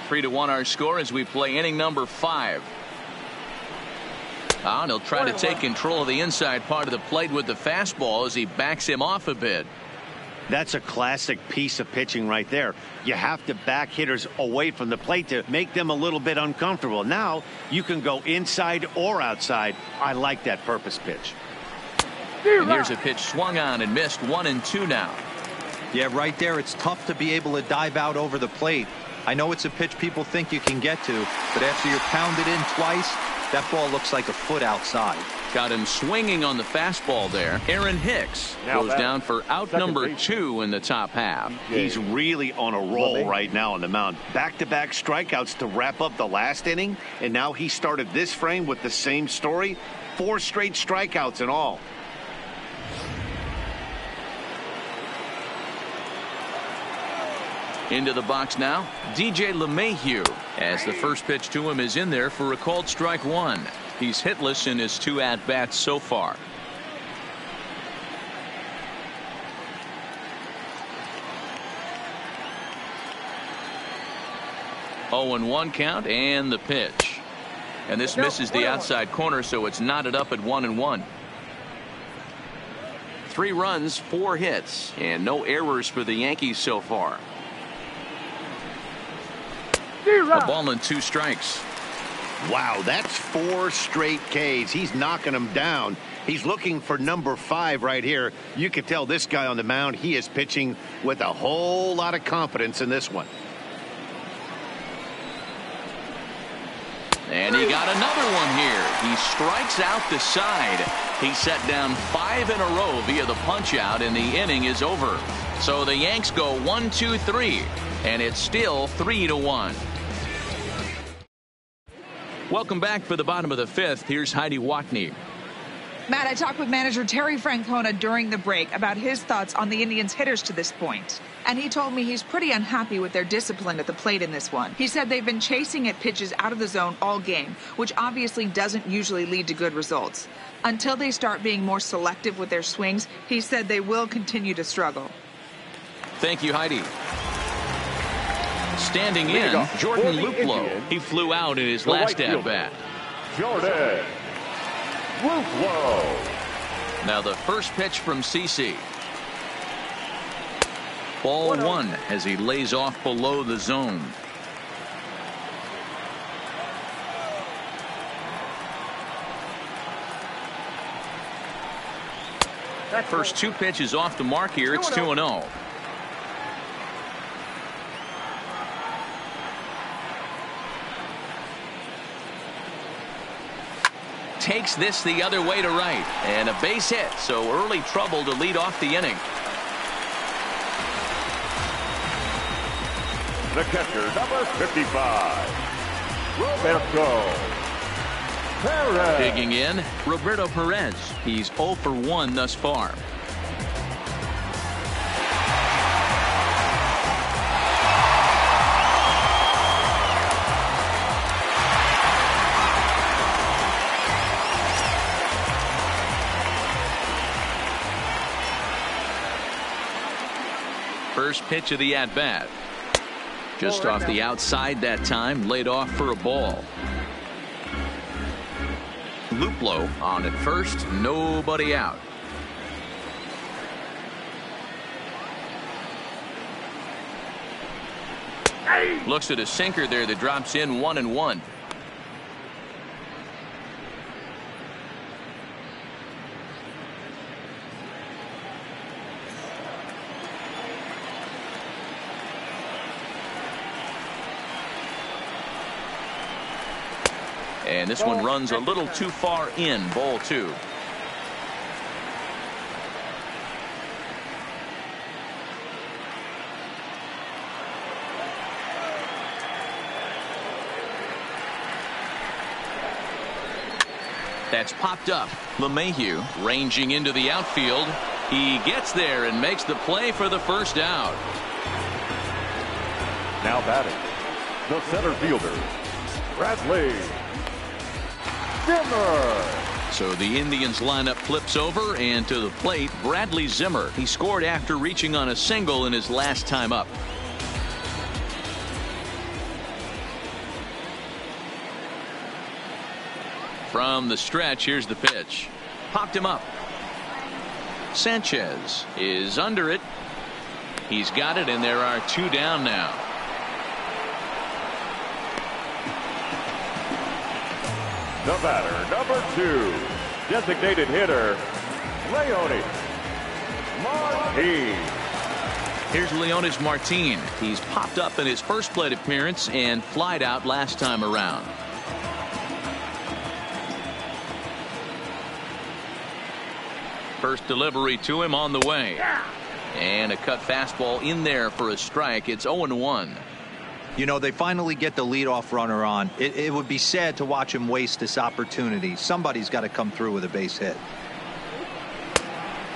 3-1 our score as we play inning number 5. And he'll try to take control of the inside part of the plate with the fastball as he backs him off a bit. That's a classic piece of pitching right there. You have to back hitters away from the plate to make them a little bit uncomfortable. Now you can go inside or outside. I like that purpose pitch. And here's a pitch swung on and missed. 1-2 now. Yeah, right there. It's tough to be able to dive out over the plate. I know it's a pitch people think you can get to, but after you're pounded in twice, that ball looks like a foot outside. Got him swinging on the fastball there. Aaron Hicks goes down for out number 2 in the top half. He's really on a roll right now on the mound. Back-to-back strikeouts to wrap up the last inning, and now he started this frame with the same story. 4 straight strikeouts in all. Into the box now, DJ LeMahieu, as the first pitch to him is in there for a called strike 1. He's hitless in his 2 at-bats so far. Oh, and 1 count and the pitch. And this misses the outside corner, so it's knotted up at 1-1. 3 runs, 4 hits, and no errors for the Yankees so far. A ball and 2 strikes. Wow, that's 4 straight Ks. He's knocking them down. He's looking for number 5 right here. You can tell this guy on the mound, he is pitching with a whole lot of confidence in this one. And he got another one here. He strikes out the side. He set down 5 in a row via the punch out, and the inning is over. So the Yanks go 1-2-3, and it's still 3-1. Welcome back for the bottom of the 5th. Here's Heidi Watney. Matt, I talked with manager Terry Francona during the break about his thoughts on the Indians' hitters to this point. And he told me he's pretty unhappy with their discipline at the plate in this one. He said they've been chasing at pitches out of the zone all game, which obviously doesn't usually lead to good results. Until they start being more selective with their swings, he said they will continue to struggle. Thank you, Heidi. Standing in, Jordan Luplow. He flew out in his last at-bat. Jordan Luplow. Now the first pitch from CeCe. Ball 1 as he lays off below the zone. First 2 pitches off the mark here. It's 2-0. Takes this the other way to right, and a base hit, so early trouble to lead off the inning. The catcher, number 55, Roberto Perez. Digging in, Roberto Perez. He's 0 for 1 thus far. First pitch of the at-bat. Just off the outside that time, laid off for a ball. Luplow on at first, nobody out. Looks at a sinker there that drops in 1-1. And this one runs a little too far in, ball 2. That's popped up. LeMahieu ranging into the outfield. He gets there and makes the play for the first out. Now batting, the center fielder, Bradley Zimmer. So the Indians lineup flips over, and to the plate, Bradley Zimmer. He scored after reaching on a single in his last time up. From the stretch, here's the pitch. Popped him up. Sanchez is under it. He's got it, and there are 2 down now. The batter, number 2, designated hitter, Leonis Martin. Here's Leonis Martin. He's popped up in his first plate appearance and flied out last time around. First delivery to him on the way. And a cut fastball in there for a strike. It's 0-1. You know, they finally get the leadoff runner on. It would be sad to watch him waste this opportunity. Somebody's got to come through with a base hit.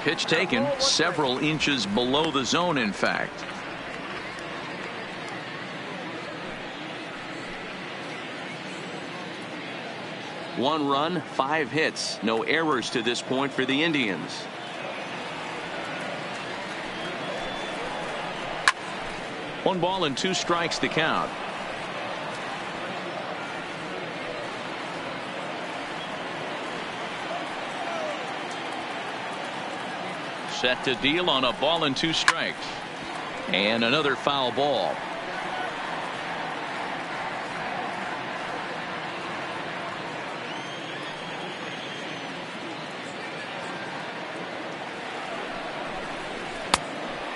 Pitch taken several inches below the zone, in fact. One run, 5 hits, no errors to this point for the Indians. One ball and 2 strikes to count. Set to deal on a ball and 2 strikes. And another foul ball.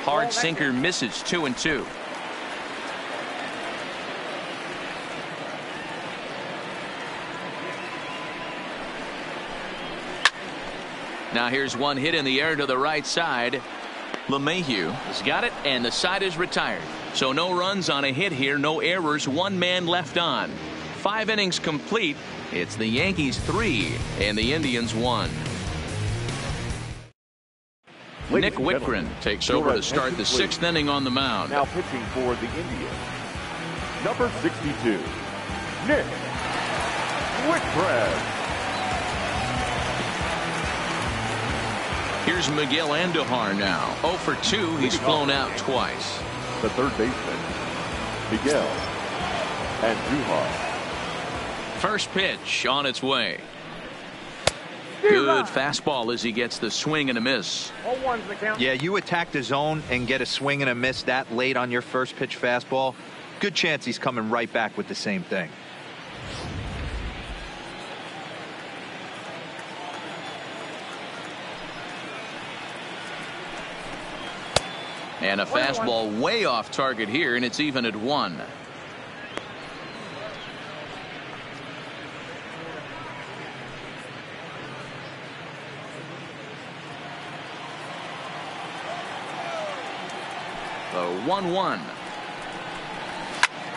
Hard sinker misses, 2-2. Now here's one hit in the air to the right side. LeMahieu has got it, and the side is retired. So no runs on a hit here, no errors, 1 man left on. 5 innings complete. It's the Yankees 3 and the Indians 1. Nick Whitgren takes over to start the 6th inning on the mound. Now pitching for the Indians, number 62, Nick Whitgren. Here's Miguel Andujar now. 0 for 2. He's flown out twice. The third baseman, Miguel Andujar. First pitch on its way. Good fastball as he gets the swing and a miss. Yeah, you attack the zone and get a swing and a miss that late on your first pitch fastball. Good chance he's coming right back with the same thing. And a fastball way off target here, and it's even at 1. The 1-1.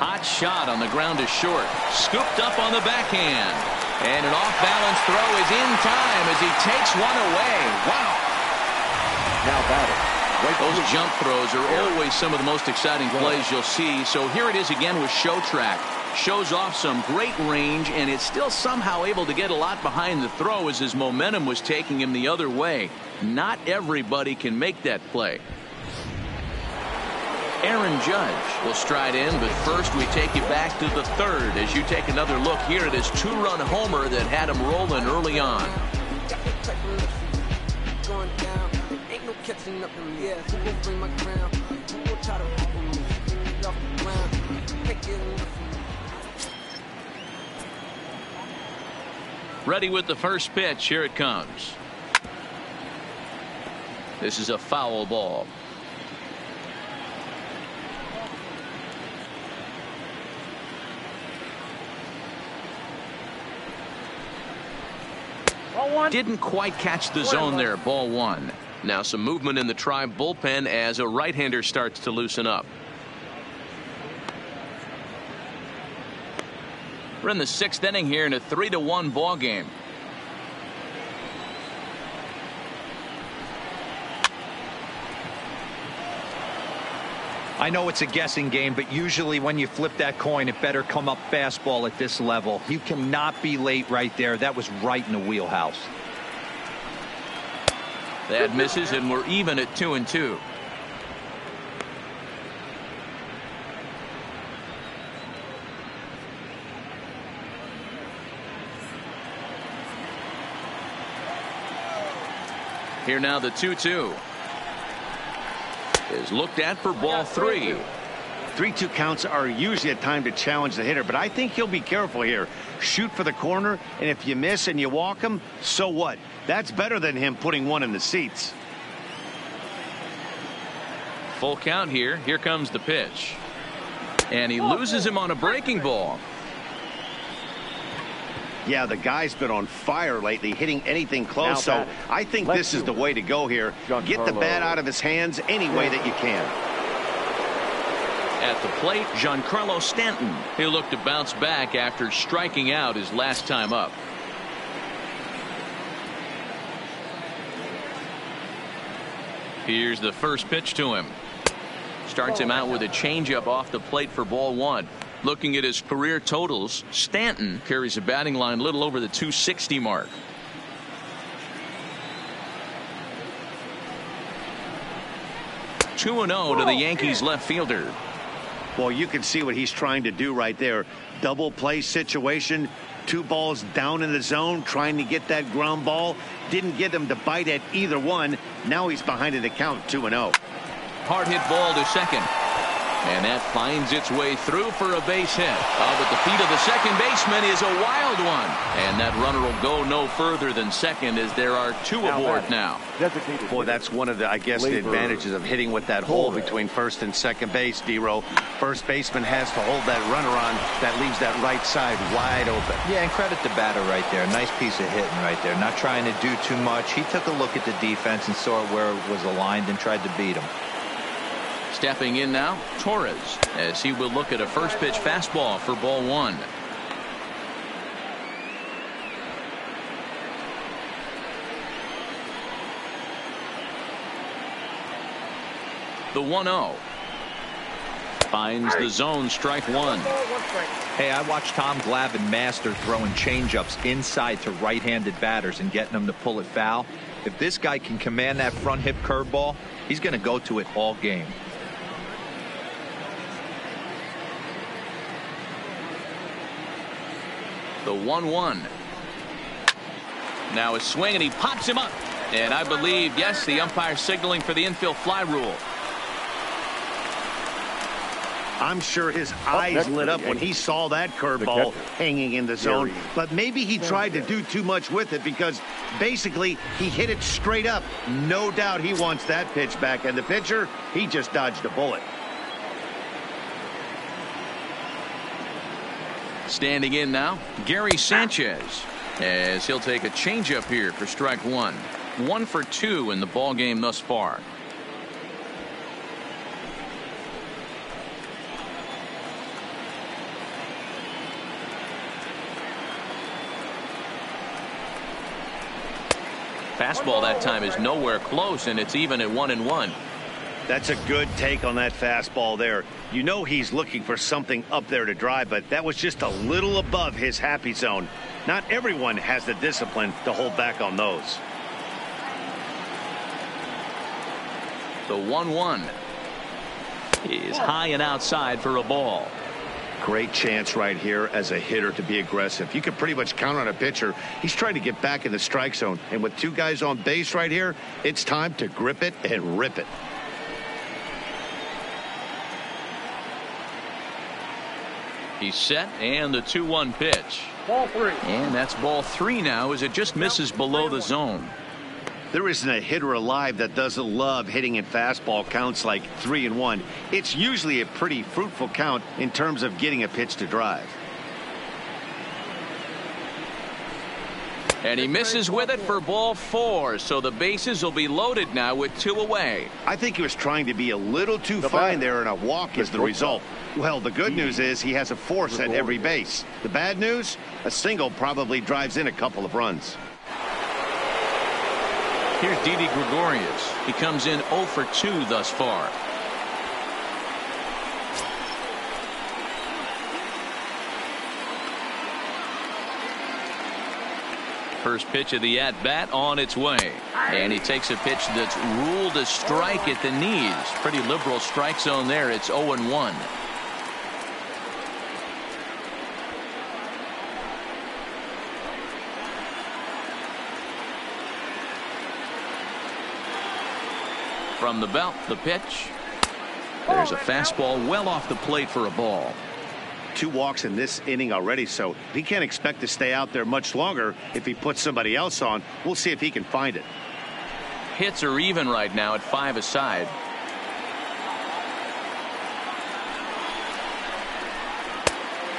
Hot shot on the ground is short. Scooped up on the backhand. And an off-balance throw is in time as he takes one away. Wow. Now batting. Those jump throws are always some of the most exciting plays you'll see. So here it is again with Show Track. Shows off some great range, and it's still somehow able to get a lot behind the throw as his momentum was taking him the other way. Not everybody can make that play. Aaron Judge will stride in, but first we take you back to the third as you take another look here at his two-run homer that had him rolling early on. Ready with the first pitch. Here it comes. This is a foul ball. Didn't quite catch the zone there. Ball one. Now some movement in the Tribe bullpen as a right-hander starts to loosen up. We're in the sixth inning here in a 3-1 ball game. I know it's a guessing game, but usually when you flip that coin, it better come up fastball at this level. You cannot be late right there. That was right in the wheelhouse. That misses, and we're even at 2-2. Here now the 2-2 is looked at for ball three. 3-2 counts are usually a time to challenge the hitter, but I think he'll be careful here. Shoot for the corner, and if you miss and you walk him, so what? That's better than him putting one in the seats. Full count here. Here comes the pitch. And he loses him on a breaking ball. Yeah, the guy's been on fire lately, hitting anything close, so I think this is the way to go here. Get the bat out of his hands any way that you can. At the plate, Giancarlo Stanton. He'll look to bounce back after striking out his last time up. Here's the first pitch to him. Starts him out with a changeup off the plate for ball one. Looking at his career totals, Stanton carries a batting line a little over the 260 mark. (2-0) to the Yankees left fielder. Well, you can see what he's trying to do right there. Double play situation. 2 balls down in the zone, trying to get that ground ball. Didn't get him to bite at either one. Now he's behind in the count, 2-0. Hard hit ball to second. And that finds its way through for a base hit. But the feet of the second baseman is a wild one. And that runner will go no further than second as there are 2 aboard now. Boy, that's one of the, I guess, the advantages of hitting with that hole between first and second base, D-Row. First baseman has to hold that runner on. That leaves that right side wide open. Yeah, and credit the batter right there. Nice piece of hitting right there. Not trying to do too much. He took a look at the defense and saw where it was aligned and tried to beat him. Stepping in now, Torres, as he will look at a first pitch fastball for ball one. The 1-0 finds the zone, strike one. Hey, I watched Tom Glavine master throwing changeups inside to right-handed batters and getting them to pull it foul. If this guy can command that front hip curveball, he's going to go to it all game. The 1-1. Now a swing, and he pops him up. And I believe, yes, the umpire signaling for the infield fly rule. I'm sure his eyes lit up when he saw that curveball hanging in the zone. But maybe he tried to do too much with it because basically he hit it straight up. No doubt he wants that pitch back. And the pitcher, he just dodged a bullet. Standing in now, Gary Sanchez, as he'll take a changeup here for strike one. 1 for 2 in the ball game thus far. Fastball that time is nowhere close, and it's even at 1-1. That's a good take on that fastball there. You know he's looking for something up there to drive, but that was just a little above his happy zone. Not everyone has the discipline to hold back on those. The 1-1 is high and outside for a ball. Great chance right here as a hitter to be aggressive. You can pretty much count on a pitcher. He's trying to get back in the strike zone. And with 2 guys on base right here, it's time to grip it and rip it. He's set, and the 2-1 pitch. Ball 3. And that's ball 3 now as it just misses below the zone. There isn't a hitter alive that doesn't love hitting in fastball counts like 3-1. It's usually a pretty fruitful count in terms of getting a pitch to drive. And he misses with it for ball 4, so the bases will be loaded now with 2 away. I think he was trying to be a little too fine there, and a walk is the result. Well, the good news is he has a force at every base. The bad news, a single probably drives in a couple of runs. Here's Didi Gregorius. He comes in 0 for 2 thus far. First pitch of the at-bat on its way. And he takes a pitch that's ruled a strike at the knees. Pretty liberal strike zone there. It's 0-1. From the belt, the pitch. There's a fastball well off the plate for a ball. 2 walks in this inning already, so he can't expect to stay out there much longer if he puts somebody else on. We'll see if he can find it. Hits are even right now at 5 aside.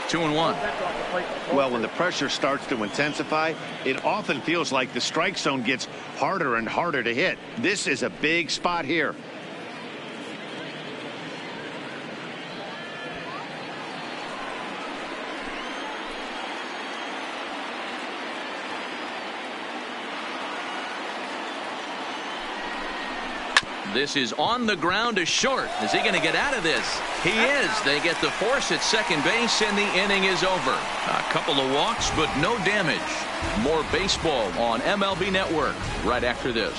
Two and 1. Well, when the pressure starts to intensify, it often feels like the strike zone gets harder and harder to hit. This is a big spot here. This is on the ground to short. Is he going to get out of this? He is. They get the force at second base, and the inning is over. A couple of walks, but no damage. More baseball on MLB Network right after this.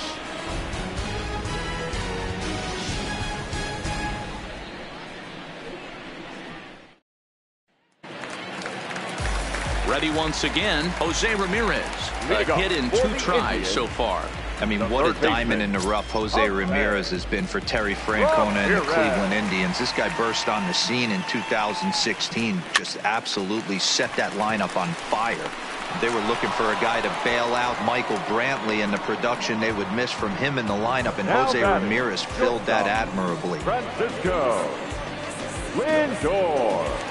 Ready once again, Jose Ramirez. A hit in 2 tries so far. I mean, what a diamond in the rough Jose Ramirez has been for Terry Francona and the Cleveland Indians. This guy burst on the scene in 2016, just absolutely set that lineup on fire. They were looking for a guy to bail out Michael Brantley and the production they would miss from him in the lineup, and Jose Ramirez filled that admirably. Francisco Lindor.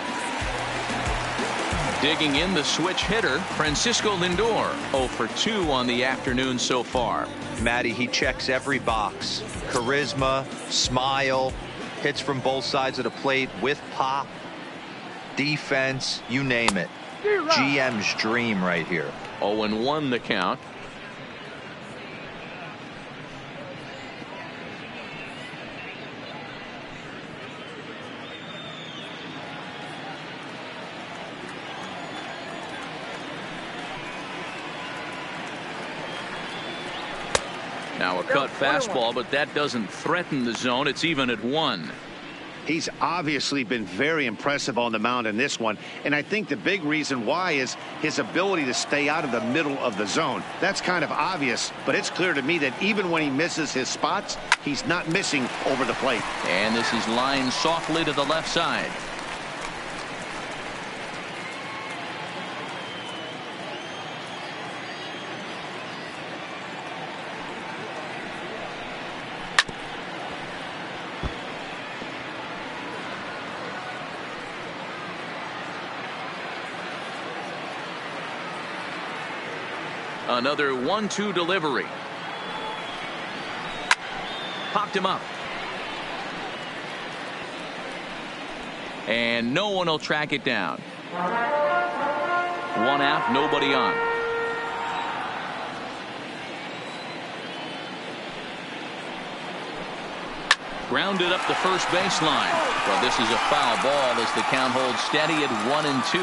Digging in the switch hitter, Francisco Lindor, 0 for 2 on the afternoon so far. Matty, he checks every box. Charisma, smile, hits from both sides of the plate with pop, defense, you name it. GM's dream right here. 0-1 the count. Now a cut fastball, but that doesn't threaten the zone. It's even at 1. He's obviously been very impressive on the mound in this one, and I think the big reason why is his ability to stay out of the middle of the zone. That's kind of obvious, but it's clear to me that even when he misses his spots, he's not missing over the plate. And this is lined softly to the left side. Another 1-2 delivery. Popped him up. And no one will track it down. 1 out, nobody on. Grounded up the first baseline. Well, this is a foul ball as the count holds steady at 1-2.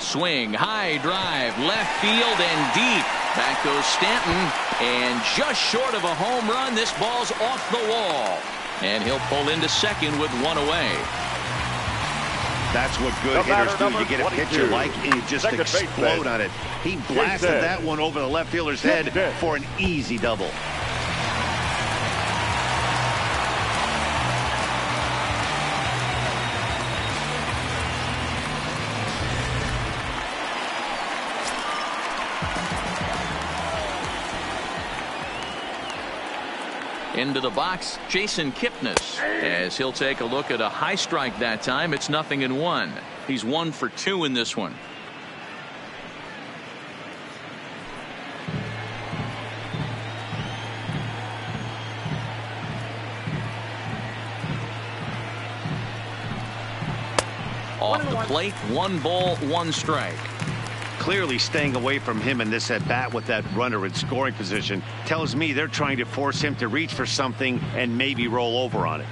Swing, high drive, left field and deep. Back goes Stanton, and just short of a home run, this ball's off the wall. And he'll pull into second with one away. That's what good hitters do. You get a pitcher like and you just explode on it. He blasted that one over the left fielder's head for an easy double. Into the box, Jason Kipnis, as he'll take a look at a high strike that time. It's 0-1. He's 1 for 2 in this one. Off the plate, 1 ball, 1 strike. Clearly staying away from him in this at bat with that runner in scoring position tells me they're trying to force him to reach for something and maybe roll over on it.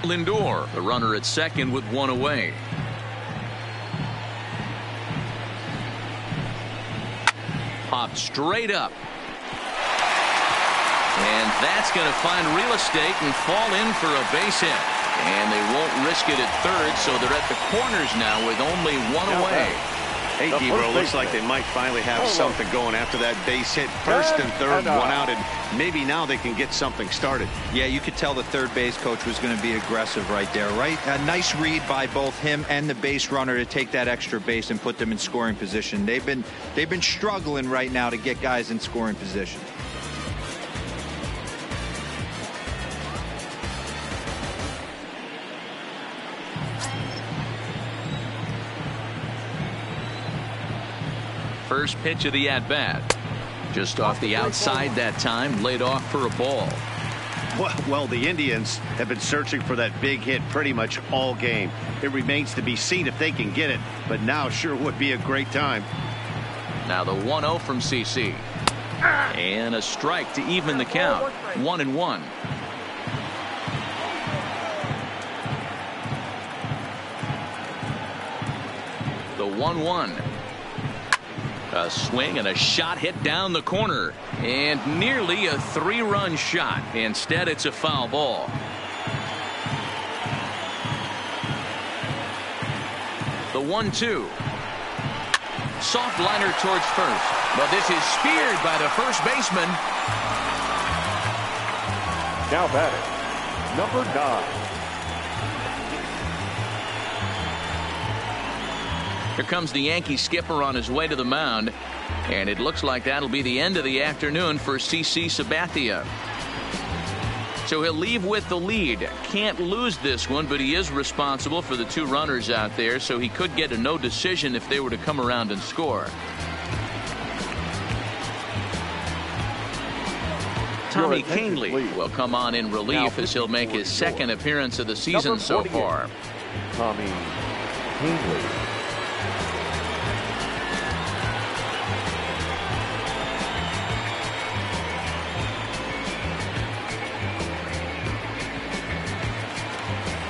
Lindor, the runner at second with 1 away. Popped straight up. And that's going to find real estate and fall in for a base hit. And they won't risk it at third, so they're at the corners now with only 1 away. Hey, Debro, looks like they might finally have something going after that base hit. First and third, 1 out, and maybe now they can get something started. Yeah, you could tell the third base coach was going to be aggressive right there, right? A nice read by both him and the base runner to take that extra base and put them in scoring position. They've been struggling right now to get guys in scoring position. First pitch of the at-bat. Just off the outside that time, laid off for a ball. Well, the Indians have been searching for that big hit pretty much all game. It remains to be seen if they can get it, but now sure would be a great time. Now the 1-0 from CC. And a strike to even the count. 1-1. The 1-1. A swing and a shot hit down the corner, and nearly a 3-run shot. Instead, it's a foul ball. The 1-2. Soft liner towards first, but this is speared by the first baseman. Now batting, number 9. Here comes the Yankee skipper on his way to the mound, and it looks like that'll be the end of the afternoon for CC Sabathia. So he'll leave with the lead. Can't lose this one, but he is responsible for the 2 runners out there, so he could get a no decision if they were to come around and score. Tommy Kahnle will come on in relief as he'll make his 2nd appearance of the season so far. Tommy Kahnle.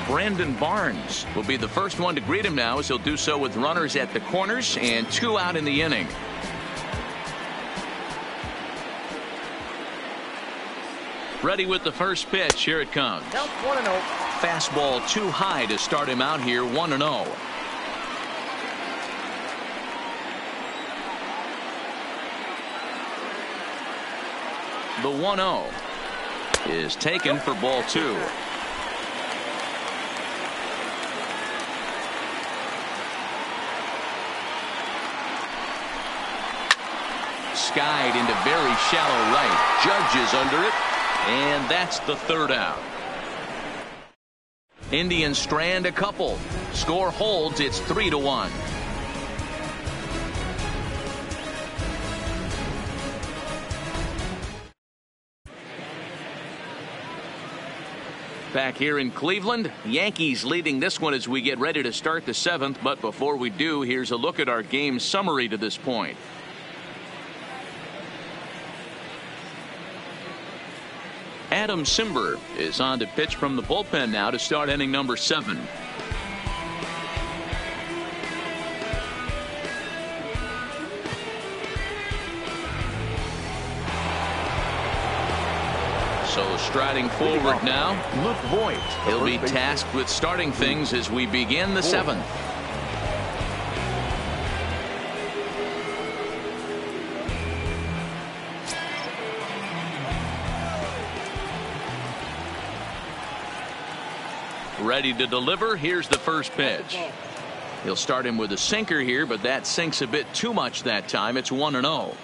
Brandon Barnes will be the first one to greet him now, as he'll do so with runners at the corners and 2 out in the inning. Ready with the first pitch. Here it comes. Count 1-0. Fastball too high to start him out here. 1-0. The 1-0 is taken for ball 2. Skied into very shallow right. Judge is under it, and that's the 3rd out. Indians strand a couple. Score holds. It's 3-1. Back here in Cleveland, Yankees leading this one as we get ready to start the 7th. But before we do, here's a look at our game summary to this point. Adam Simber is on to pitch from the bullpen now to start inning number 7. So striding forward now, Luke Voigt. He'll be tasked with starting things as we begin the 7th. Ready to deliver. Here's the first pitch. He'll start him with a sinker here, but that sinks a bit too much that time. It's 1-0.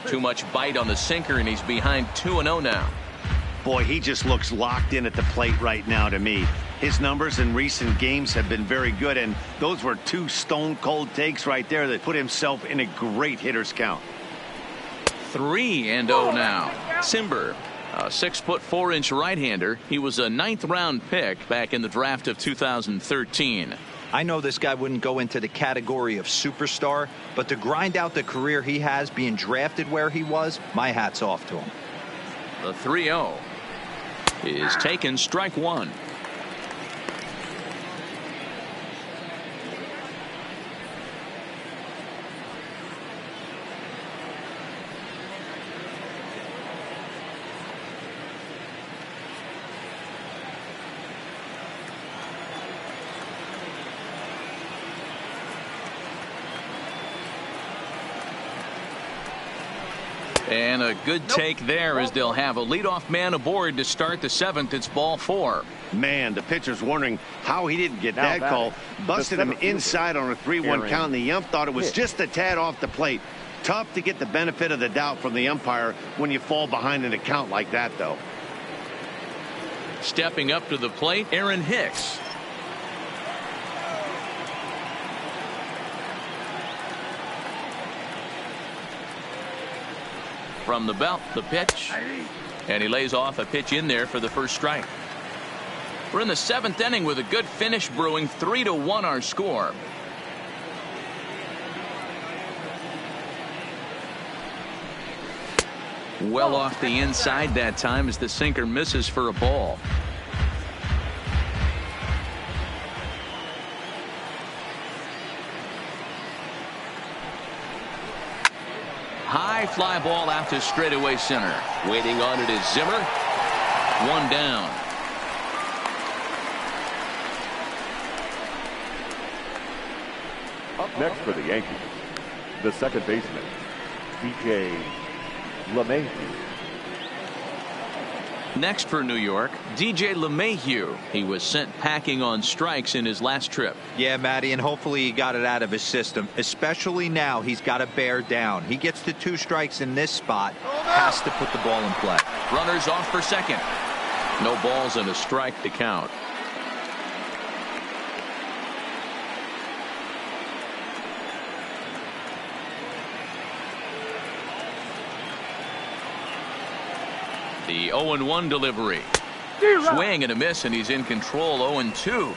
Too much bite on the sinker, and he's behind 2-0 now. Boy, he just looks locked in at the plate right now to me. His numbers in recent games have been very good, and those were 2 stone-cold takes right there that put himself in a great hitter's count. 3-0 now. Simber, a 6'4" right-hander. He was a 9th-round pick back in the draft of 2013. I know this guy wouldn't go into the category of superstar, but to grind out the career he has being drafted where he was, my hat's off to him. The 3-0 is taken, strike 1. And a good take there as they'll have a leadoff man aboard to start the 7th. It's ball 4. Man, the pitcher's wondering how he didn't get that call. Busted him inside on a 3-1 count, and the ump thought it was just a tad off the plate. Tough to get the benefit of the doubt from the umpire when you fall behind in a count like that, though. Stepping up to the plate, Aaron Hicks. From the belt, the pitch, and he lays off a pitch in there for the first strike. We're in the 7th inning with a good finish brewing. 3-1 our score. Well off the inside that time as the sinker misses for a ball. High fly ball out to straightaway center. Waiting on it is Zimmer. 1 down. Up next for the Yankees, the second baseman, DJ LeMahieu. Next for New York, DJ LeMahieu. He was sent packing on strikes in his last trip. Yeah, Matty, and hopefully he got it out of his system. Especially now, he's got to bear down. He gets to 2 strikes in this spot. Has to put the ball in play. Runners off for second. No balls and a strike to count. The 0-1 delivery. Swing and a miss, and he's in control. 0-2.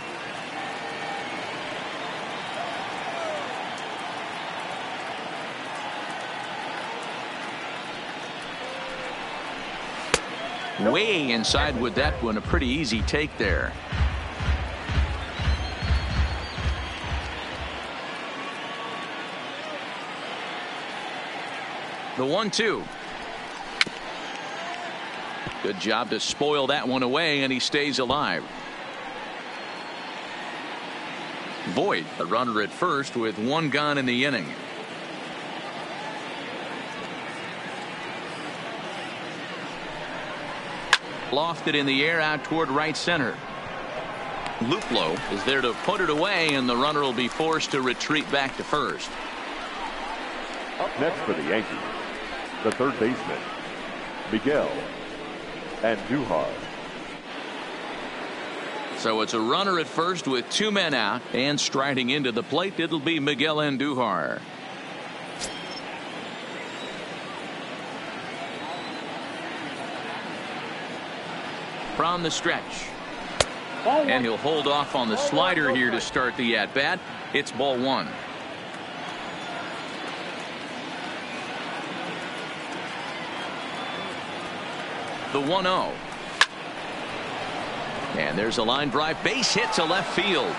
Way inside with that one. A pretty easy take there. The 1-2. Good job to spoil that one away, and he stays alive. Voigt, a runner at first with 1 gone in the inning. Lofted in the air out toward right center. Luplow is there to put it away, and the runner will be forced to retreat back to first. Up next for the Yankees, the third baseman, Miguel Andujar. So it's a runner at first with 2 men out, and striding into the plate, it'll be Miguel Andujar. from the stretch. And he'll hold off on the slider here to start the at-bat. It's ball one. The 1-0. And there's a line drive, base hit to left field.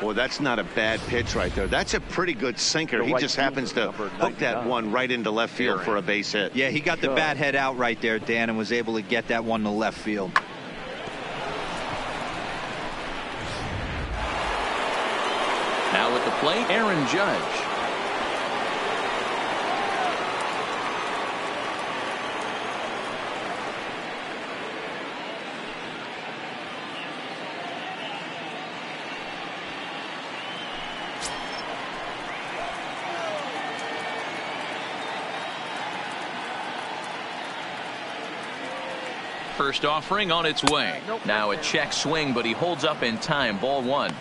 Well, that's not a bad pitch right there. That's a pretty good sinker. He just happens to hook that one right into left field for a base hit. Yeah, he got the bat head out right there, Dan, and was able to get that one to left field. Now at the plate, Aaron Judge. First offering on its way. Now a check swing, but he holds up in time. Ball one.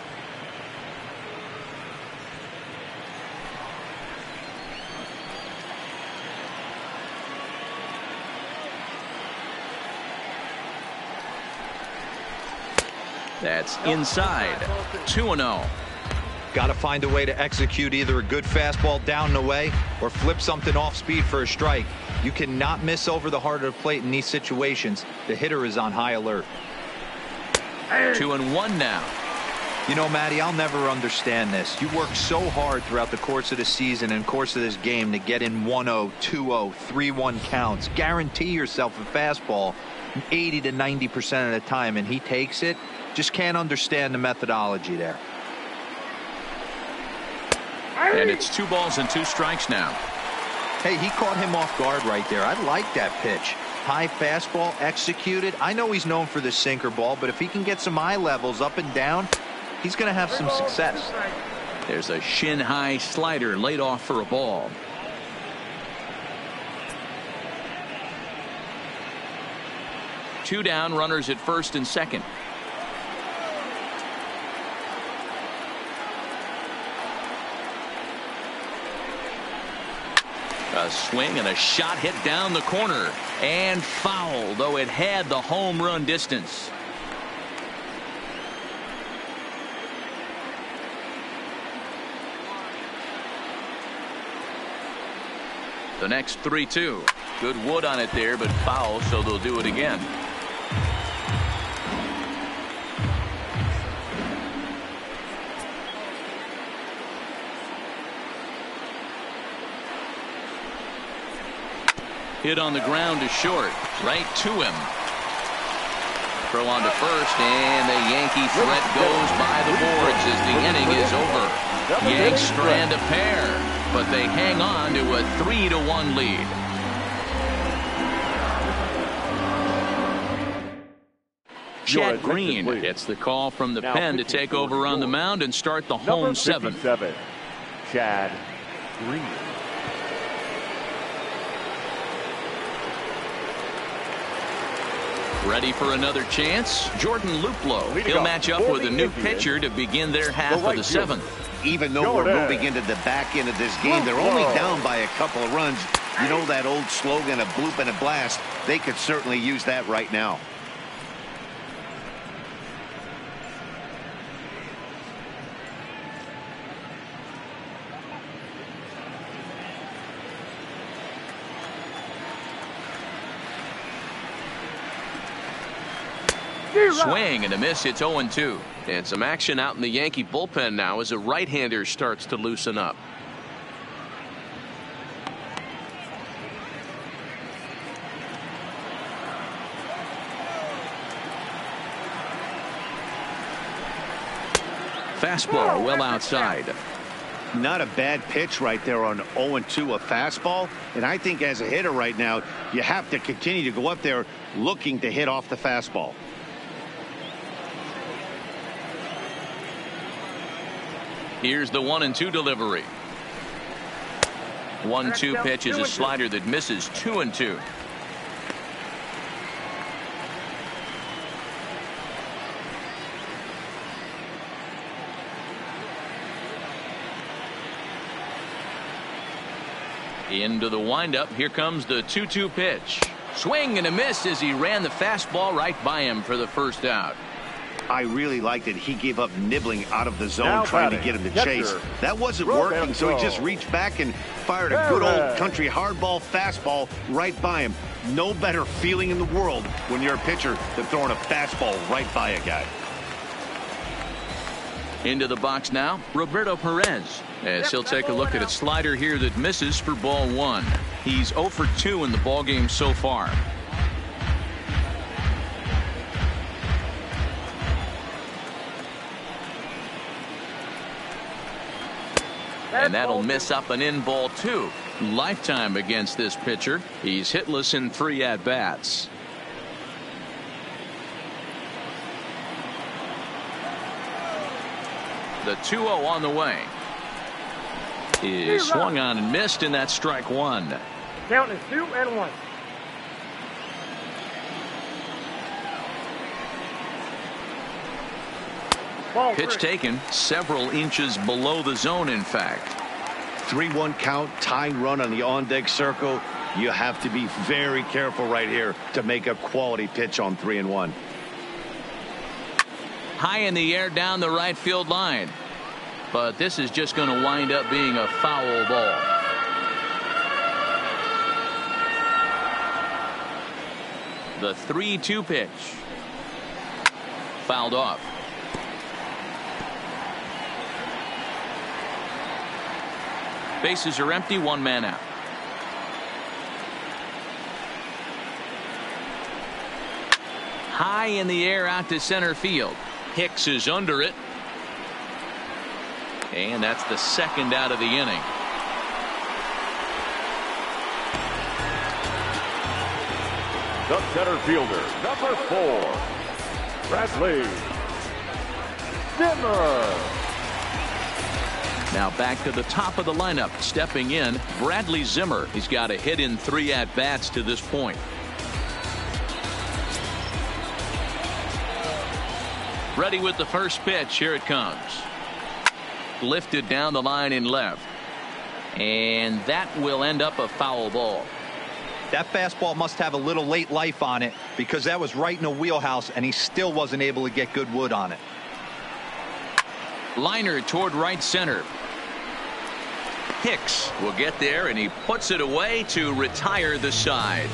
That's inside. 2-0. Got to find a way to execute either a good fastball down and away or flip something off speed for a strike. You cannot miss over the heart of the plate in these situations. The hitter is on high alert. 2-1 now. You know, Matty, I'll never understand this. You work so hard throughout the course of the season and course of this game to get in 1-0, 2-0, 3-1 counts. Guarantee yourself a fastball 80 to 90% of the time, and he takes it. Just can't understand the methodology there. And it's 2 balls and 2 strikes now. Hey, he caught him off guard right there. I like that pitch. High fastball executed. I know he's known for the sinker ball, but if he can get some eye levels up and down, he's going to have some success. There's a shin high slider laid off for a ball. Two down, runners at first and second. A swing and a shot hit down the corner and foul, though it had the home run distance. The next 3-2. Good wood on it there, but foul, so they'll do it again. Hit on the ground to short, right to him. Throw on to first, and the Yankee threat goes by the boards as the inning is over. Yanks strand a pair, but they hang on to a 3-1 lead. Chad Green gets the call from the pen to take over on the mound and start the home seventh. Chad Green. Ready for another chance? Jordan Luplow. He'll match up with a new pitcher to begin their half of the seventh. Even though we're moving into the back end of this game, they're only down by a couple of runs. You know that old slogan, a bloop and a blast. They could certainly use that right now. Swing and a miss. It's 0-2. And some action out in the Yankee bullpen now as a right-hander starts to loosen up. Fastball well outside. Not a bad pitch right there on 0-2, a fastball. And I think as a hitter right now, you have to continue to go up there looking to hit off the fastball. Here's the 1-2 delivery. 1-2 pitch is a slider that misses. 2-2. Into the windup. Here comes the 2-2 pitch. Swing and a miss as he ran the fastball right by him for the first out. I really liked it. He gave up nibbling out of the zone, Now trying to batting, get him to catcher, chase. That wasn't working, so he just reached back and fired a good old country hardball fastball right by him. No better feeling in the world when you're a pitcher than throwing a fastball right by a guy. Into the box now, Roberto Perez, as he'll take a look at a slider here that misses for ball 1. He's 0 for 2 in the ballgame so far. And that'll miss up and in ball 2. Lifetime against this pitcher. He's hitless in 3 at-bats. The 2-0 on the way. Is swung on and missed, and that's strike 1. Count is 2-1. Pitch taken several inches below the zone, in fact. 3-1 count, tying run on the on-deck circle. You have to be very careful right here to make a quality pitch on 3-1. High in the air down the right field line. But this is just going to wind up being a foul ball. The 3-2 pitch. Fouled off. Bases are empty, 1 man out. High in the air out to center field. Hicks is under it. And that's the second out of the inning. The center fielder, number 4, Bradley Zimmer. Now back to the top of the lineup. Stepping in, Bradley Zimmer. He's got a hit in 3 at-bats to this point. Ready with the first pitch. Here it comes. Lifted down the line in left. And that will end up a foul ball. That fastball must have a little late life on it, because that was right in the wheelhouse and he still wasn't able to get good wood on it. Liner toward right center. Hicks will get there, and he puts it away to retire the side.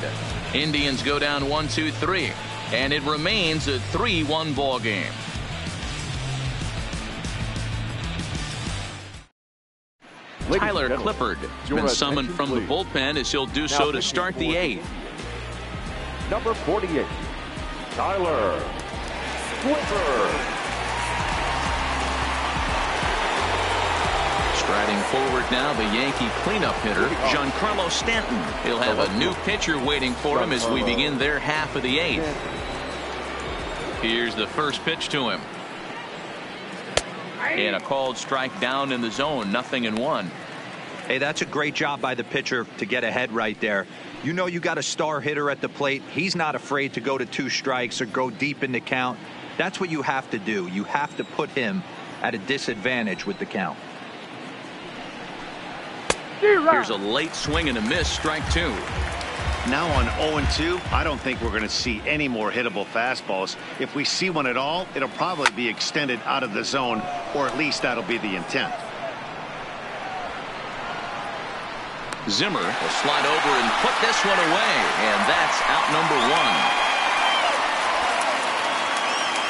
Indians go down 1-2-3, and it remains a 3-1 ball game. Tyler Clippard has been summoned from the bullpen, as he'll do so to start the 8th. Number 48, Tyler Clippard. Striding forward now, the Yankee cleanup hitter, Giancarlo Stanton. He'll have a new pitcher waiting for him as we begin their half of the 8th. Here's the first pitch to him. And a called strike down in the zone, 0-1. Hey, that's a great job by the pitcher to get ahead right there. You know you got a star hitter at the plate. He's not afraid to go to 2 strikes or go deep in the count. That's what you have to do. You have to put him at a disadvantage with the count. Here's a late swing and a miss, strike 2. Now on 0-2, I don't think we're going to see any more hittable fastballs. If we see one at all, it'll probably be extended out of the zone, or at least that'll be the intent. Zimmer will slide over and put this one away, and that's out number 1.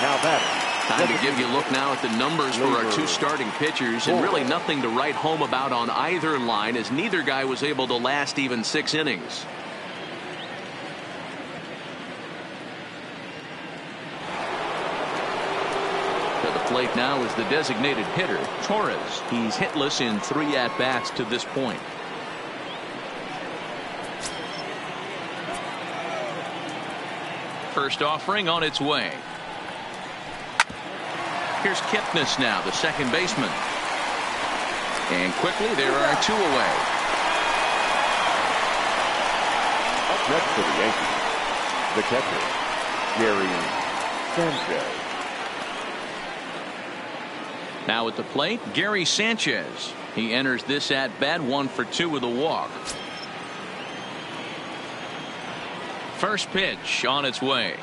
Now batting. Time to give you a look now at the numbers for our 2 starting pitchers, and really nothing to write home about on either line, as neither guy was able to last even 6 innings. To the plate now is the designated hitter, Torres. He's hitless in 3 at-bats to this point. First offering on its way. Here's Kipnis now, the second baseman. And quickly there are 2 away. Up next for the Yankees, the catcher, Gary Sanchez. Now at the plate, Gary Sanchez. He enters this at bat 1 for 2 with a walk. First pitch on its way.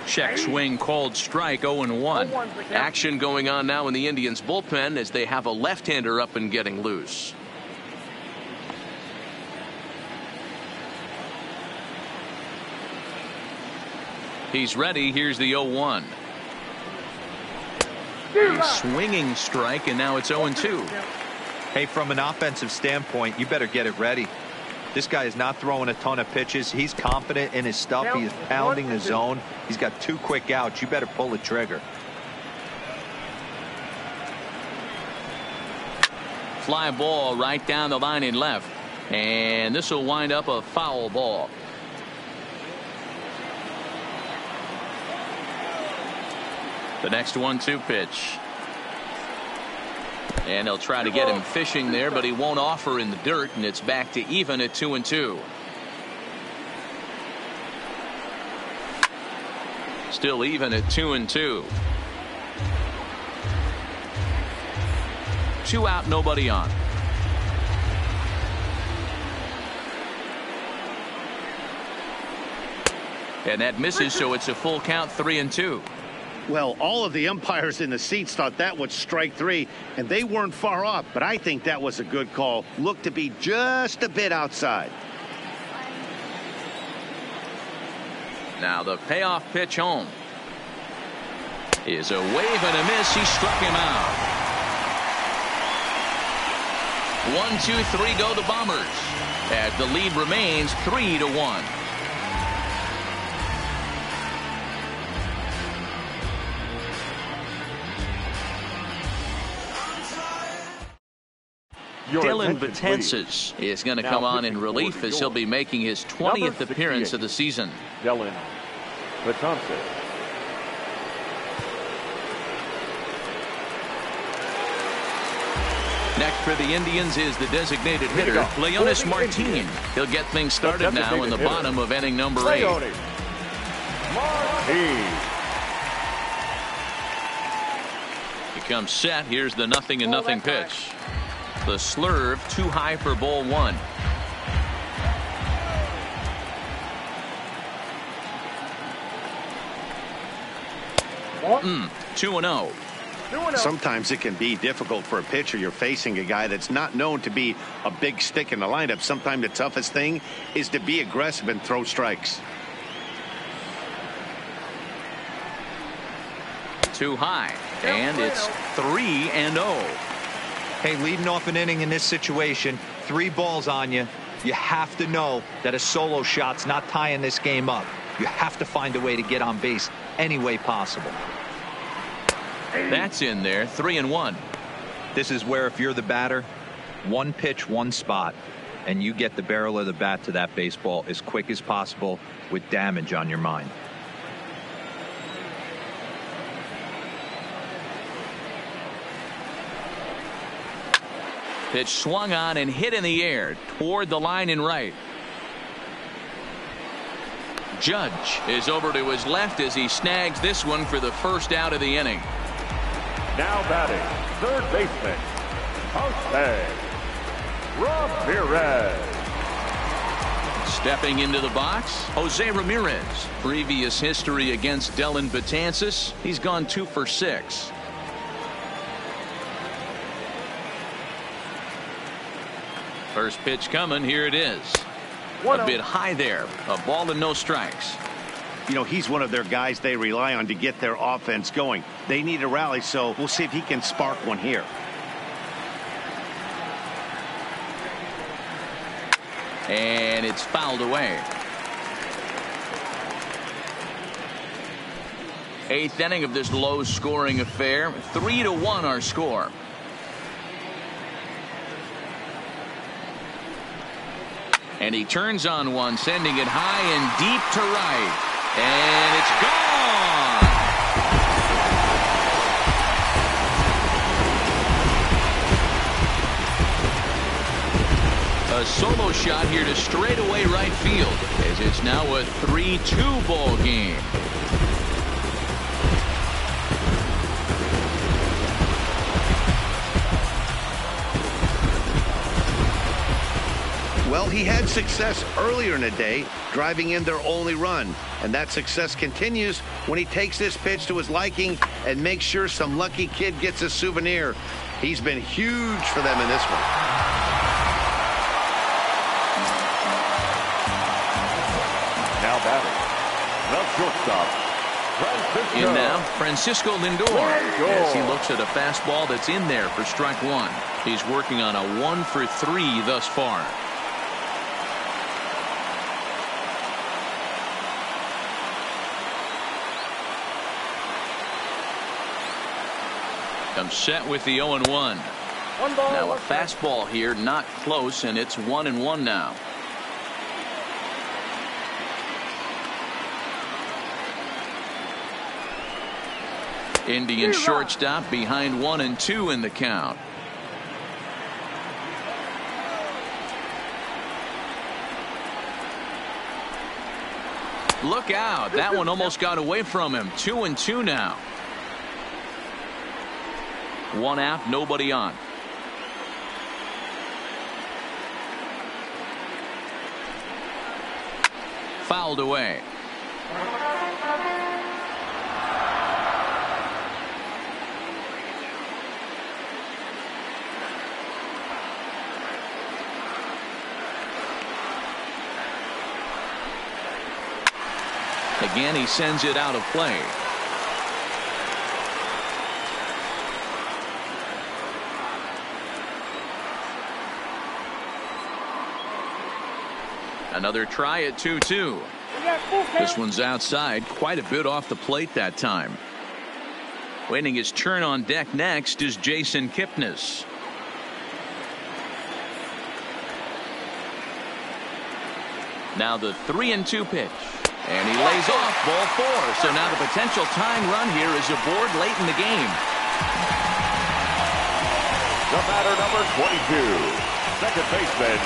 Check swing called strike. 0-1. Action going on now in the Indians bullpen as they have a left-hander up and getting loose. He's ready. Here's the 0-1. A swinging strike, and now it's 0-2. Hey, from an offensive standpoint, you better get it ready. This guy is not throwing a ton of pitches. He's confident in his stuff. He is pounding the zone. He's got 2 quick outs. You better pull the trigger. Fly ball right down the line in left. And this will wind up a foul ball. The next 1-2 pitch. And they'll try to get him fishing there, but he won't offer in the dirt, and it's back to even at 2-2. Still even at 2-2. 2 out, nobody on. And that misses, so it's a full count, 3-2. Well, all of the umpires in the seats thought that was strike 3, and they weren't far off, but I think that was a good call. Looked to be just a bit outside. Now the payoff pitch home is a wave and a miss. He struck him out. 1-2-3 go the Bombers as the lead remains 3-1. Dylan Betances is going to come on in relief as he'll be making his 20th appearance of the season. Dylan Betances. Next for the Indians is the designated hitter, Leonis Martin. He'll get things started now in the bottom of inning number 8. He comes set. Here's the 0-0 pitch. The slurve too high for ball 1. Mm, 2-0. Sometimes it can be difficult for a pitcher. You're facing a guy that's not known to be a big stick in the lineup. Sometimes the toughest thing is to be aggressive and throw strikes. Too high, and it's 3-0. Hey, leading off an inning in this situation, 3 balls on you. You have to know that a solo shot's not tying this game up. You have to find a way to get on base any way possible. That's in there, 3-1. This is where if you're the batter, 1 pitch, 1 spot, and you get the barrel of the bat to that baseball as quick as possible with damage on your mind. Pitch swung on and hit in the air toward the line in right. Judge is over to his left as he snags this one for the first out of the inning. Now batting, third baseman, Jose Ramirez. Stepping into the box, Jose Ramirez. Previous history against Dylan Betances. He's gone 2 for 6. First pitch coming. Here it is. A bit high there. A ball and no strikes. You know, he's one of their guys they rely on to get their offense going. They need a rally, so we'll see if he can spark one here. And it's fouled away. 8th inning of this low-scoring affair. 3-1 our score. And he turns on one, sending it high and deep to right. And it's gone. A solo shot here to straightaway right field, as it's now a 3-2 ball game. Well, Well, he had success earlier in the day, driving in their only run. And that success continues when he takes this pitch to his liking and makes sure some lucky kid gets a souvenir. He's been huge for them in this one. Now batting, the shortstop, Francisco. In now, Francisco Lindor, as he looks at a fastball that's in there for strike one. He's working on a 1-for-3 thus far. Comes set with the 0-1. Now a fastball here, not close, and it's 1-1 now. Indian shortstop behind 1-2 in the count. Look out. That one almost got away from him. 2-2 now. One out, nobody on. Fouled away. Again, he sends it out of play. Another try at 2-2. This one's outside, quite a bit off the plate that time. Waiting his turn on deck next is Jason Kipnis. Now the 3-2 pitch. And he lays off ball 4. So now the potential tying run here is aboard late in the game. The batter, number 22, second baseman.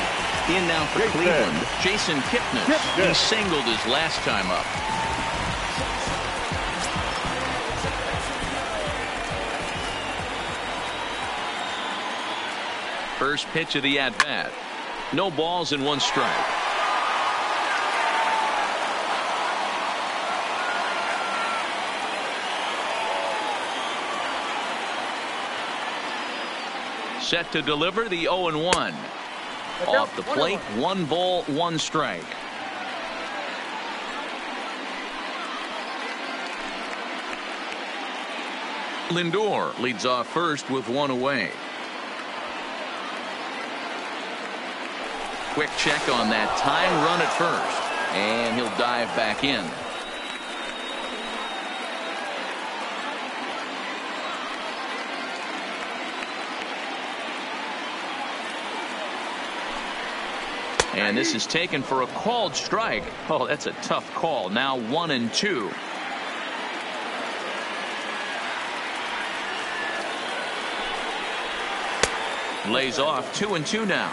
In now for Cleveland, Jason Kipnis. He singled his last time up. First pitch of the at-bat. No balls and 1 strike. Set to deliver the 0-1. Off the plate, 1 ball, 1 strike. Lindor leads off first with 1 away. Quick check on that tying run at first, and he'll dive back in. And this is taken for a called strike. Oh, that's a tough call. Now 1-2. Lays off 2-2 now.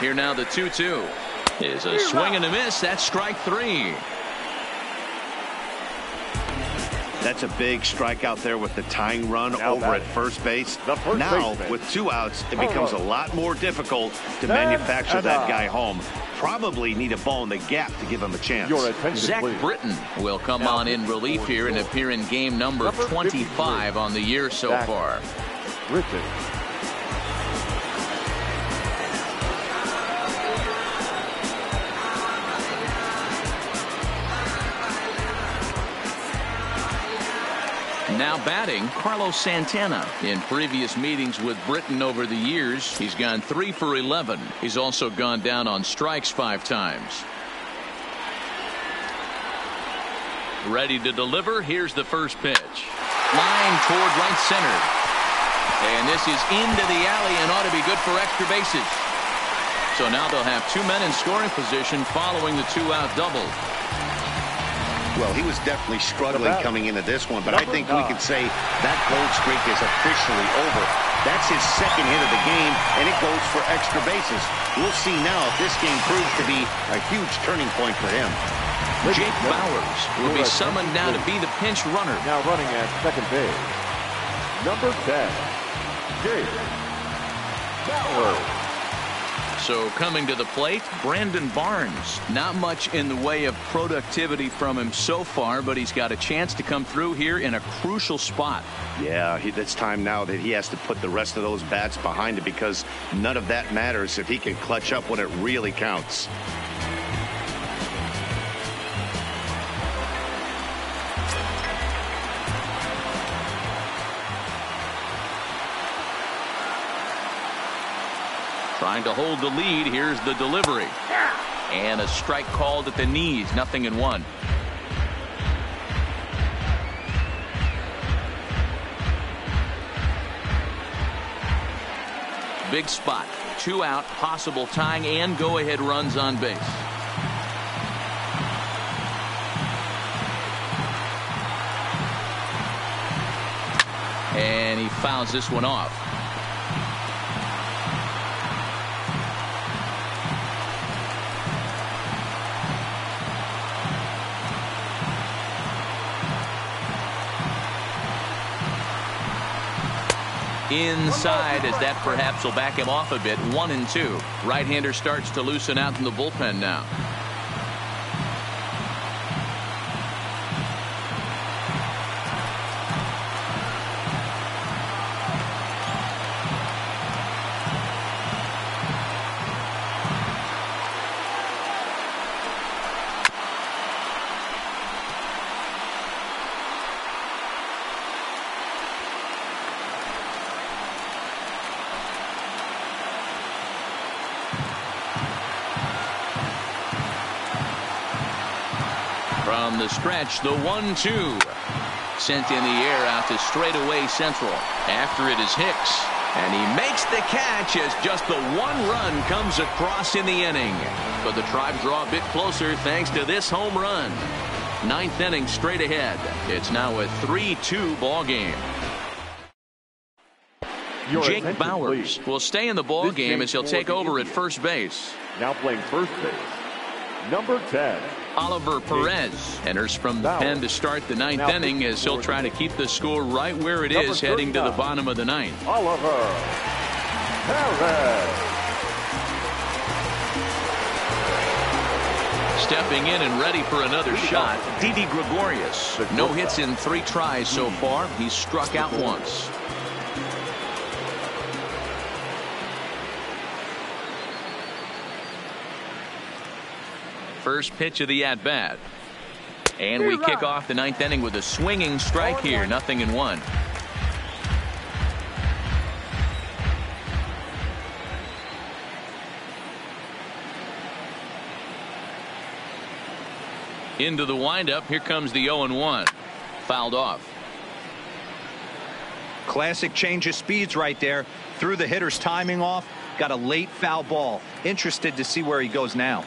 Here now the 2-2. Is a swing and a miss. That's strike 3. That's a big strikeout there with the tying run over at first base. Now, with 2 outs, it becomes a lot more difficult to manufacture that guy home. Probably need a ball in the gap to give him a chance. Zach Britton will come on in relief here and appear in game number 25 on the year so far. Britton. Now batting, Carlos Santana. In previous meetings with Britton over the years, he's gone 3 for 11. He's also gone down on strikes 5 times. Ready to deliver. Here's the first pitch. Line toward right center. And this is into the alley and ought to be good for extra bases. So now they'll have 2 men in scoring position following the 2-out double. Well, he was definitely struggling coming into this one, but I think we could say that cold streak is officially over. That's his second hit of the game, and it goes for extra bases. We'll see now if this game proves to be a huge turning point for him. Jake Bauers will be summoned now to be the pinch runner. Now running at second base, number 10, Jake Bauers. So coming to the plate, Brandon Barnes. Not much in the way of productivity from him so far, but he's got a chance to come through here in a crucial spot. Yeah, it's time now that he has to put the rest of those bats behind it, because none of that matters if he can clutch up when it really counts. Trying to hold the lead. Here's the delivery. And a strike called at the knees. 0-1. Big spot. 2 out. Possible tying and go-ahead runs on base. And he fouls this one off. Inside, as that perhaps will back him off a bit. 1-2. Right-hander starts to loosen out in the bullpen now. From the stretch, the 1-2. Sent in the air out to straightaway central. After it is Hicks. And he makes the catch as just the 1 run comes across in the inning. But the Tribe draw a bit closer thanks to this home run. 9th inning straight ahead. It's now a 3-2 ball game. Jake Bauers will stay in the ball game as he'll take over at first base. Now playing first base, number 10. Oliver Perez enters from the pen to start the 9th inning as he'll try to keep the score right where it is heading to the bottom of the 9th. Oliver Perez. Stepping in and ready for another shot, Didi Gregorius. No hits in 3 tries so far. He's struck out once. First pitch of the at-bat. And we kick off the 9th inning with a swinging strike here. 0-1. Into the windup. Here comes the 0-1. Fouled off. Classic change of speeds right there. Threw the hitter's timing off. Got a late foul ball. Interested to see where he goes now.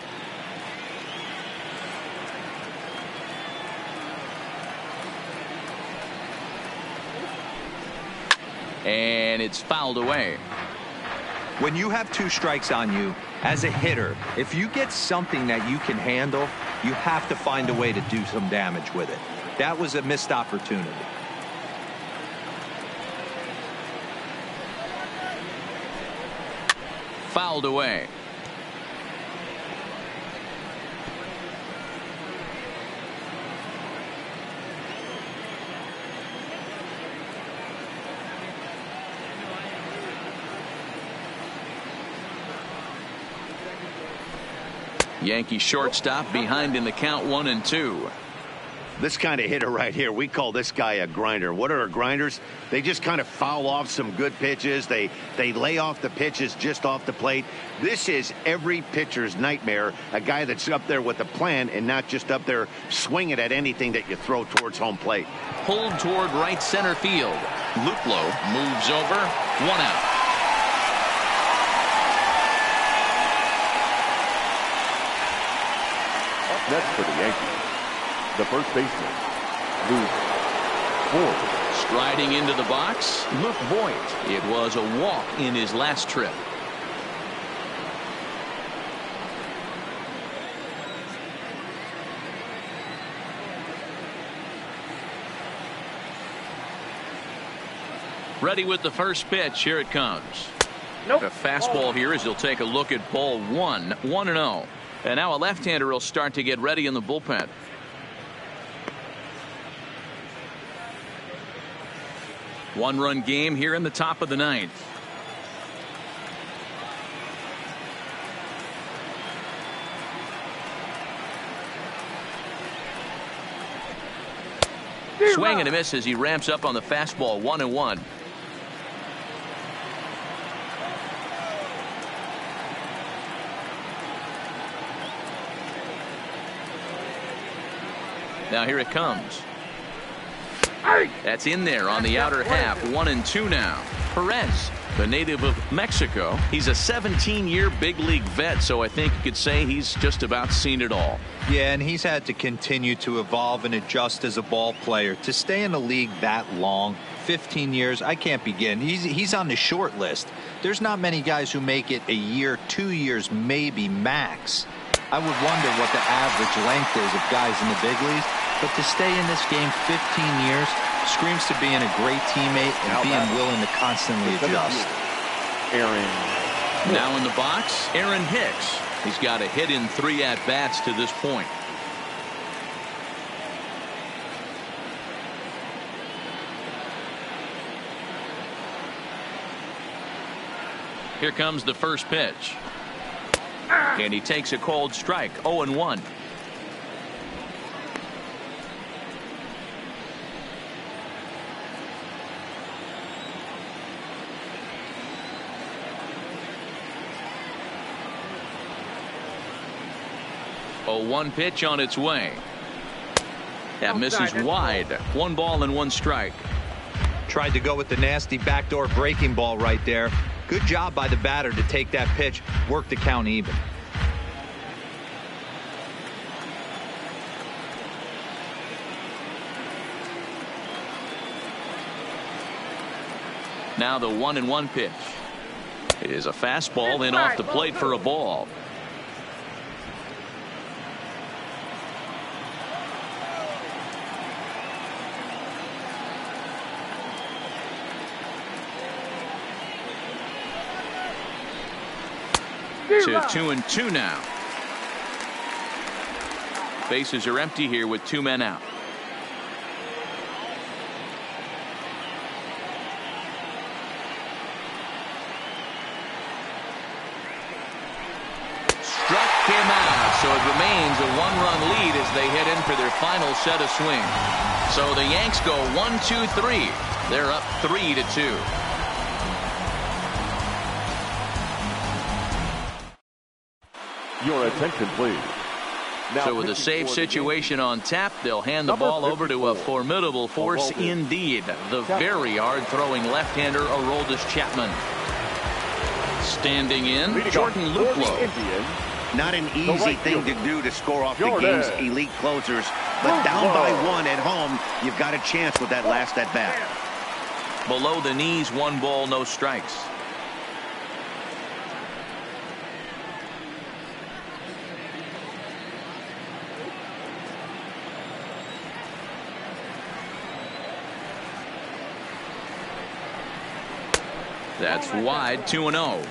And it's fouled away. When you have 2 strikes on you, as a hitter, if you get something that you can handle, you have to find a way to do some damage with it. That was a missed opportunity. Fouled away. Yankee shortstop behind in the count. 1-2. This kind of hitter right here, we call this guy a grinder. What are grinders? They just kind of foul off some good pitches. They lay off the pitches just off the plate. This is every pitcher's nightmare. A guy that's up there with a plan and not just up there swinging at anything that you throw towards home plate. Pulled toward right center field. Luplow moves over. 1 out. Next for the Yankees, the first baseman, Luke Voigt. Striding into the box, Luke Voigt. It was a walk in his last trip. Ready with the first pitch. Here it comes. Nope. A fastball here as he'll take a look at ball 1, 1-0. And now a left-hander will start to get ready in the bullpen. One-run game here in the top of the 9th. Swing and a miss as he ramps up on the fastball. 1-1. Now here it comes. That's in there on the outer half. 1-2 now. Perez, the native of Mexico. He's a 17-year big league vet, so I think you could say he's just about seen it all. Yeah, and he's had to continue to evolve and adjust as a ball player. To stay in the league that long, 15 years, I can't begin. He's on the short list. There's not many guys who make it a year, 2 years, maybe max. I would wonder what the average length is of guys in the big leagues, but to stay in this game 15 years screams to being a great teammate and being willing to constantly adjust. Now in the box, Aaron Hicks. He's got a hit in 3 at-bats to this point. Here comes the first pitch. And he takes a cold strike. 0-1. A 1 pitch on its way. That misses wide. 1 ball and 1 strike. Tried to go with the nasty backdoor breaking ball right there. Good job by the batter to take that pitch, work the count even. Now the 1-1 pitch. It is a fastball in off the plate for a ball. To 2-2 now. Bases are empty here with 2 men out. Struck him out, so it remains a 1-run lead as they head in for their final set of swings. So the Yanks go 1-2-3. They're up 3-2. Your attention, please. Now, so with a save situation on tap, they'll hand the ball over to a formidable force indeed. The very hard-throwing left-hander Aroldis Chapman. Standing in, Jordan Luplow. Not an easy thing to do to score off the game's elite closers, but down by 1 at home, you've got a chance with that last at-bat. Below the knees, 1 ball, no strikes. That's wide. 2-0.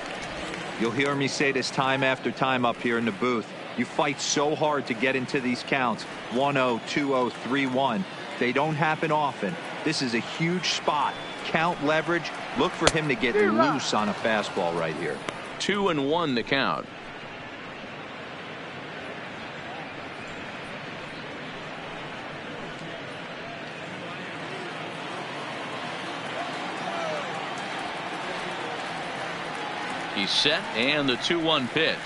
You'll hear me say this time after time up here in the booth. You fight so hard to get into these counts. 1-0, 2-0, 3-1. They don't happen often. This is a huge spot. Count leverage. Look for him to get loose on a fastball right here. 2-1 the count. He's set, and the 2-1 pitch.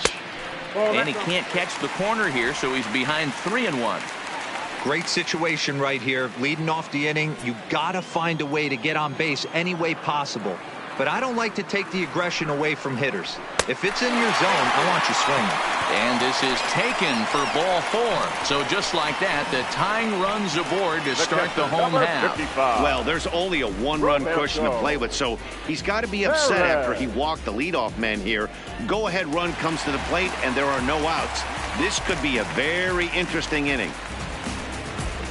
And he can't catch the corner here, so he's behind 3-1. Great situation right here. Leading off the inning, you got to find a way to get on base any way possible. But I don't like to take the aggression away from hitters. If it's in your zone, I want you swinging. And this is taken for ball 4. So just like that, the tying runs aboard to start the home half. Well, there's only a one-run cushion to play with, so he's got to be upset after he walked the leadoff man here. Go-ahead run comes to the plate, and there are no outs. This could be a very interesting inning.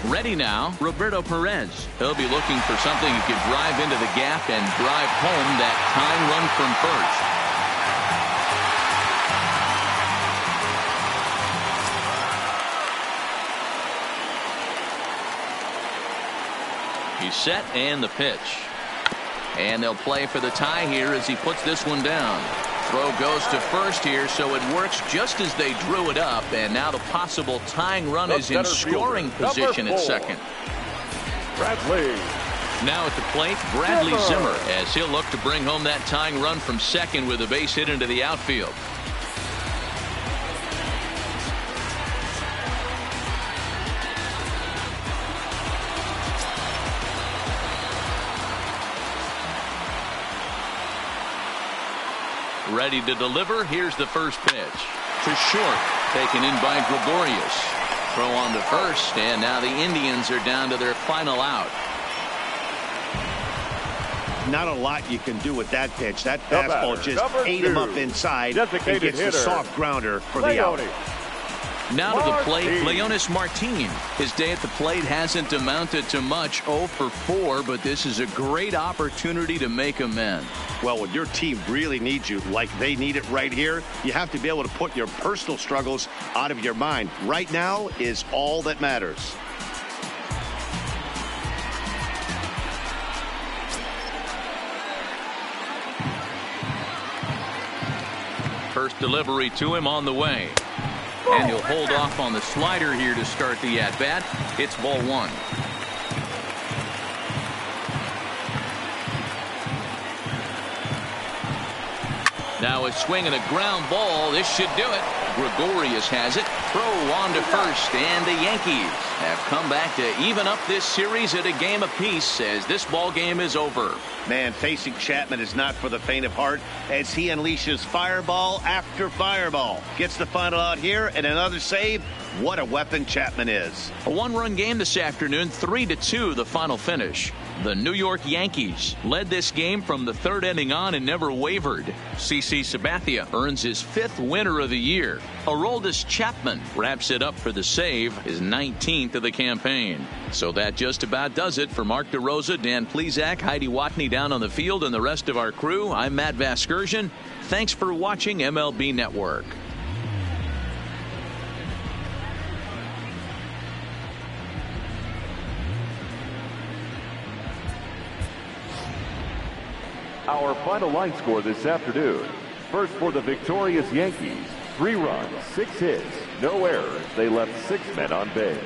Ready now, Roberto Perez. He'll be looking for something he could drive into the gap and drive home that tying run from first. He's set and the pitch. And they'll play for the tie here as he puts this one down. Throw goes to first here, so it works just as they drew it up, and now the possible tying run is in scoring position at second. Bradley. Now at the plate, Bradley Zimmer, as he'll look to bring home that tying run from second with a base hit into the outfield. Ready to deliver. Here's the first pitch. To short. Taken in by Gregorius. Throw on to first, and now the Indians are down to their final out. Not a lot you can do with that pitch. That fastball just ate him up inside and gets the soft grounder for the out. Now to the plate, Leonis Martin. His day at the plate hasn't amounted to much, 0 for 4, but this is a great opportunity to make amends. Well, when your team really needs you, like they need it right here, you have to be able to put your personal struggles out of your mind. Right now is all that matters. First delivery to him on the way. And he'll hold off on the slider here to start the at-bat. It's ball 1. Now a swing and a ground ball. This should do it. Gregorius has it. Throw on to first, and the Yankees have come back to even up this series at a game apiece as this ball game is over. Man, facing Chapman is not for the faint of heart as he unleashes fireball after fireball. Gets the final out here and another save. What a weapon Chapman is. A one-run game this afternoon, 3-2 the final finish. The New York Yankees led this game from the third inning on and never wavered. CC Sabathia earns his 5th winner of the year. Aroldis Chapman wraps it up for the save, his 19th of the campaign. So that just about does it for Mark DeRosa, Dan Plesac, Heidi Watney down on the field, and the rest of our crew. I'm Matt Vasgersian. Thanks for watching MLB Network. Our final line score this afternoon. First for the victorious Yankees, 3 runs, 6 hits, no errors. They left 6 men on base.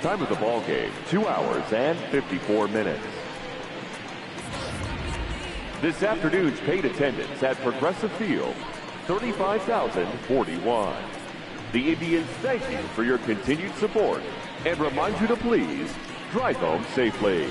Time of the ball game, 2 hours and 54 minutes. This afternoon's paid attendance at Progressive Field, 35,041. The Indians thank you for your continued support and remind you to please drive home safely.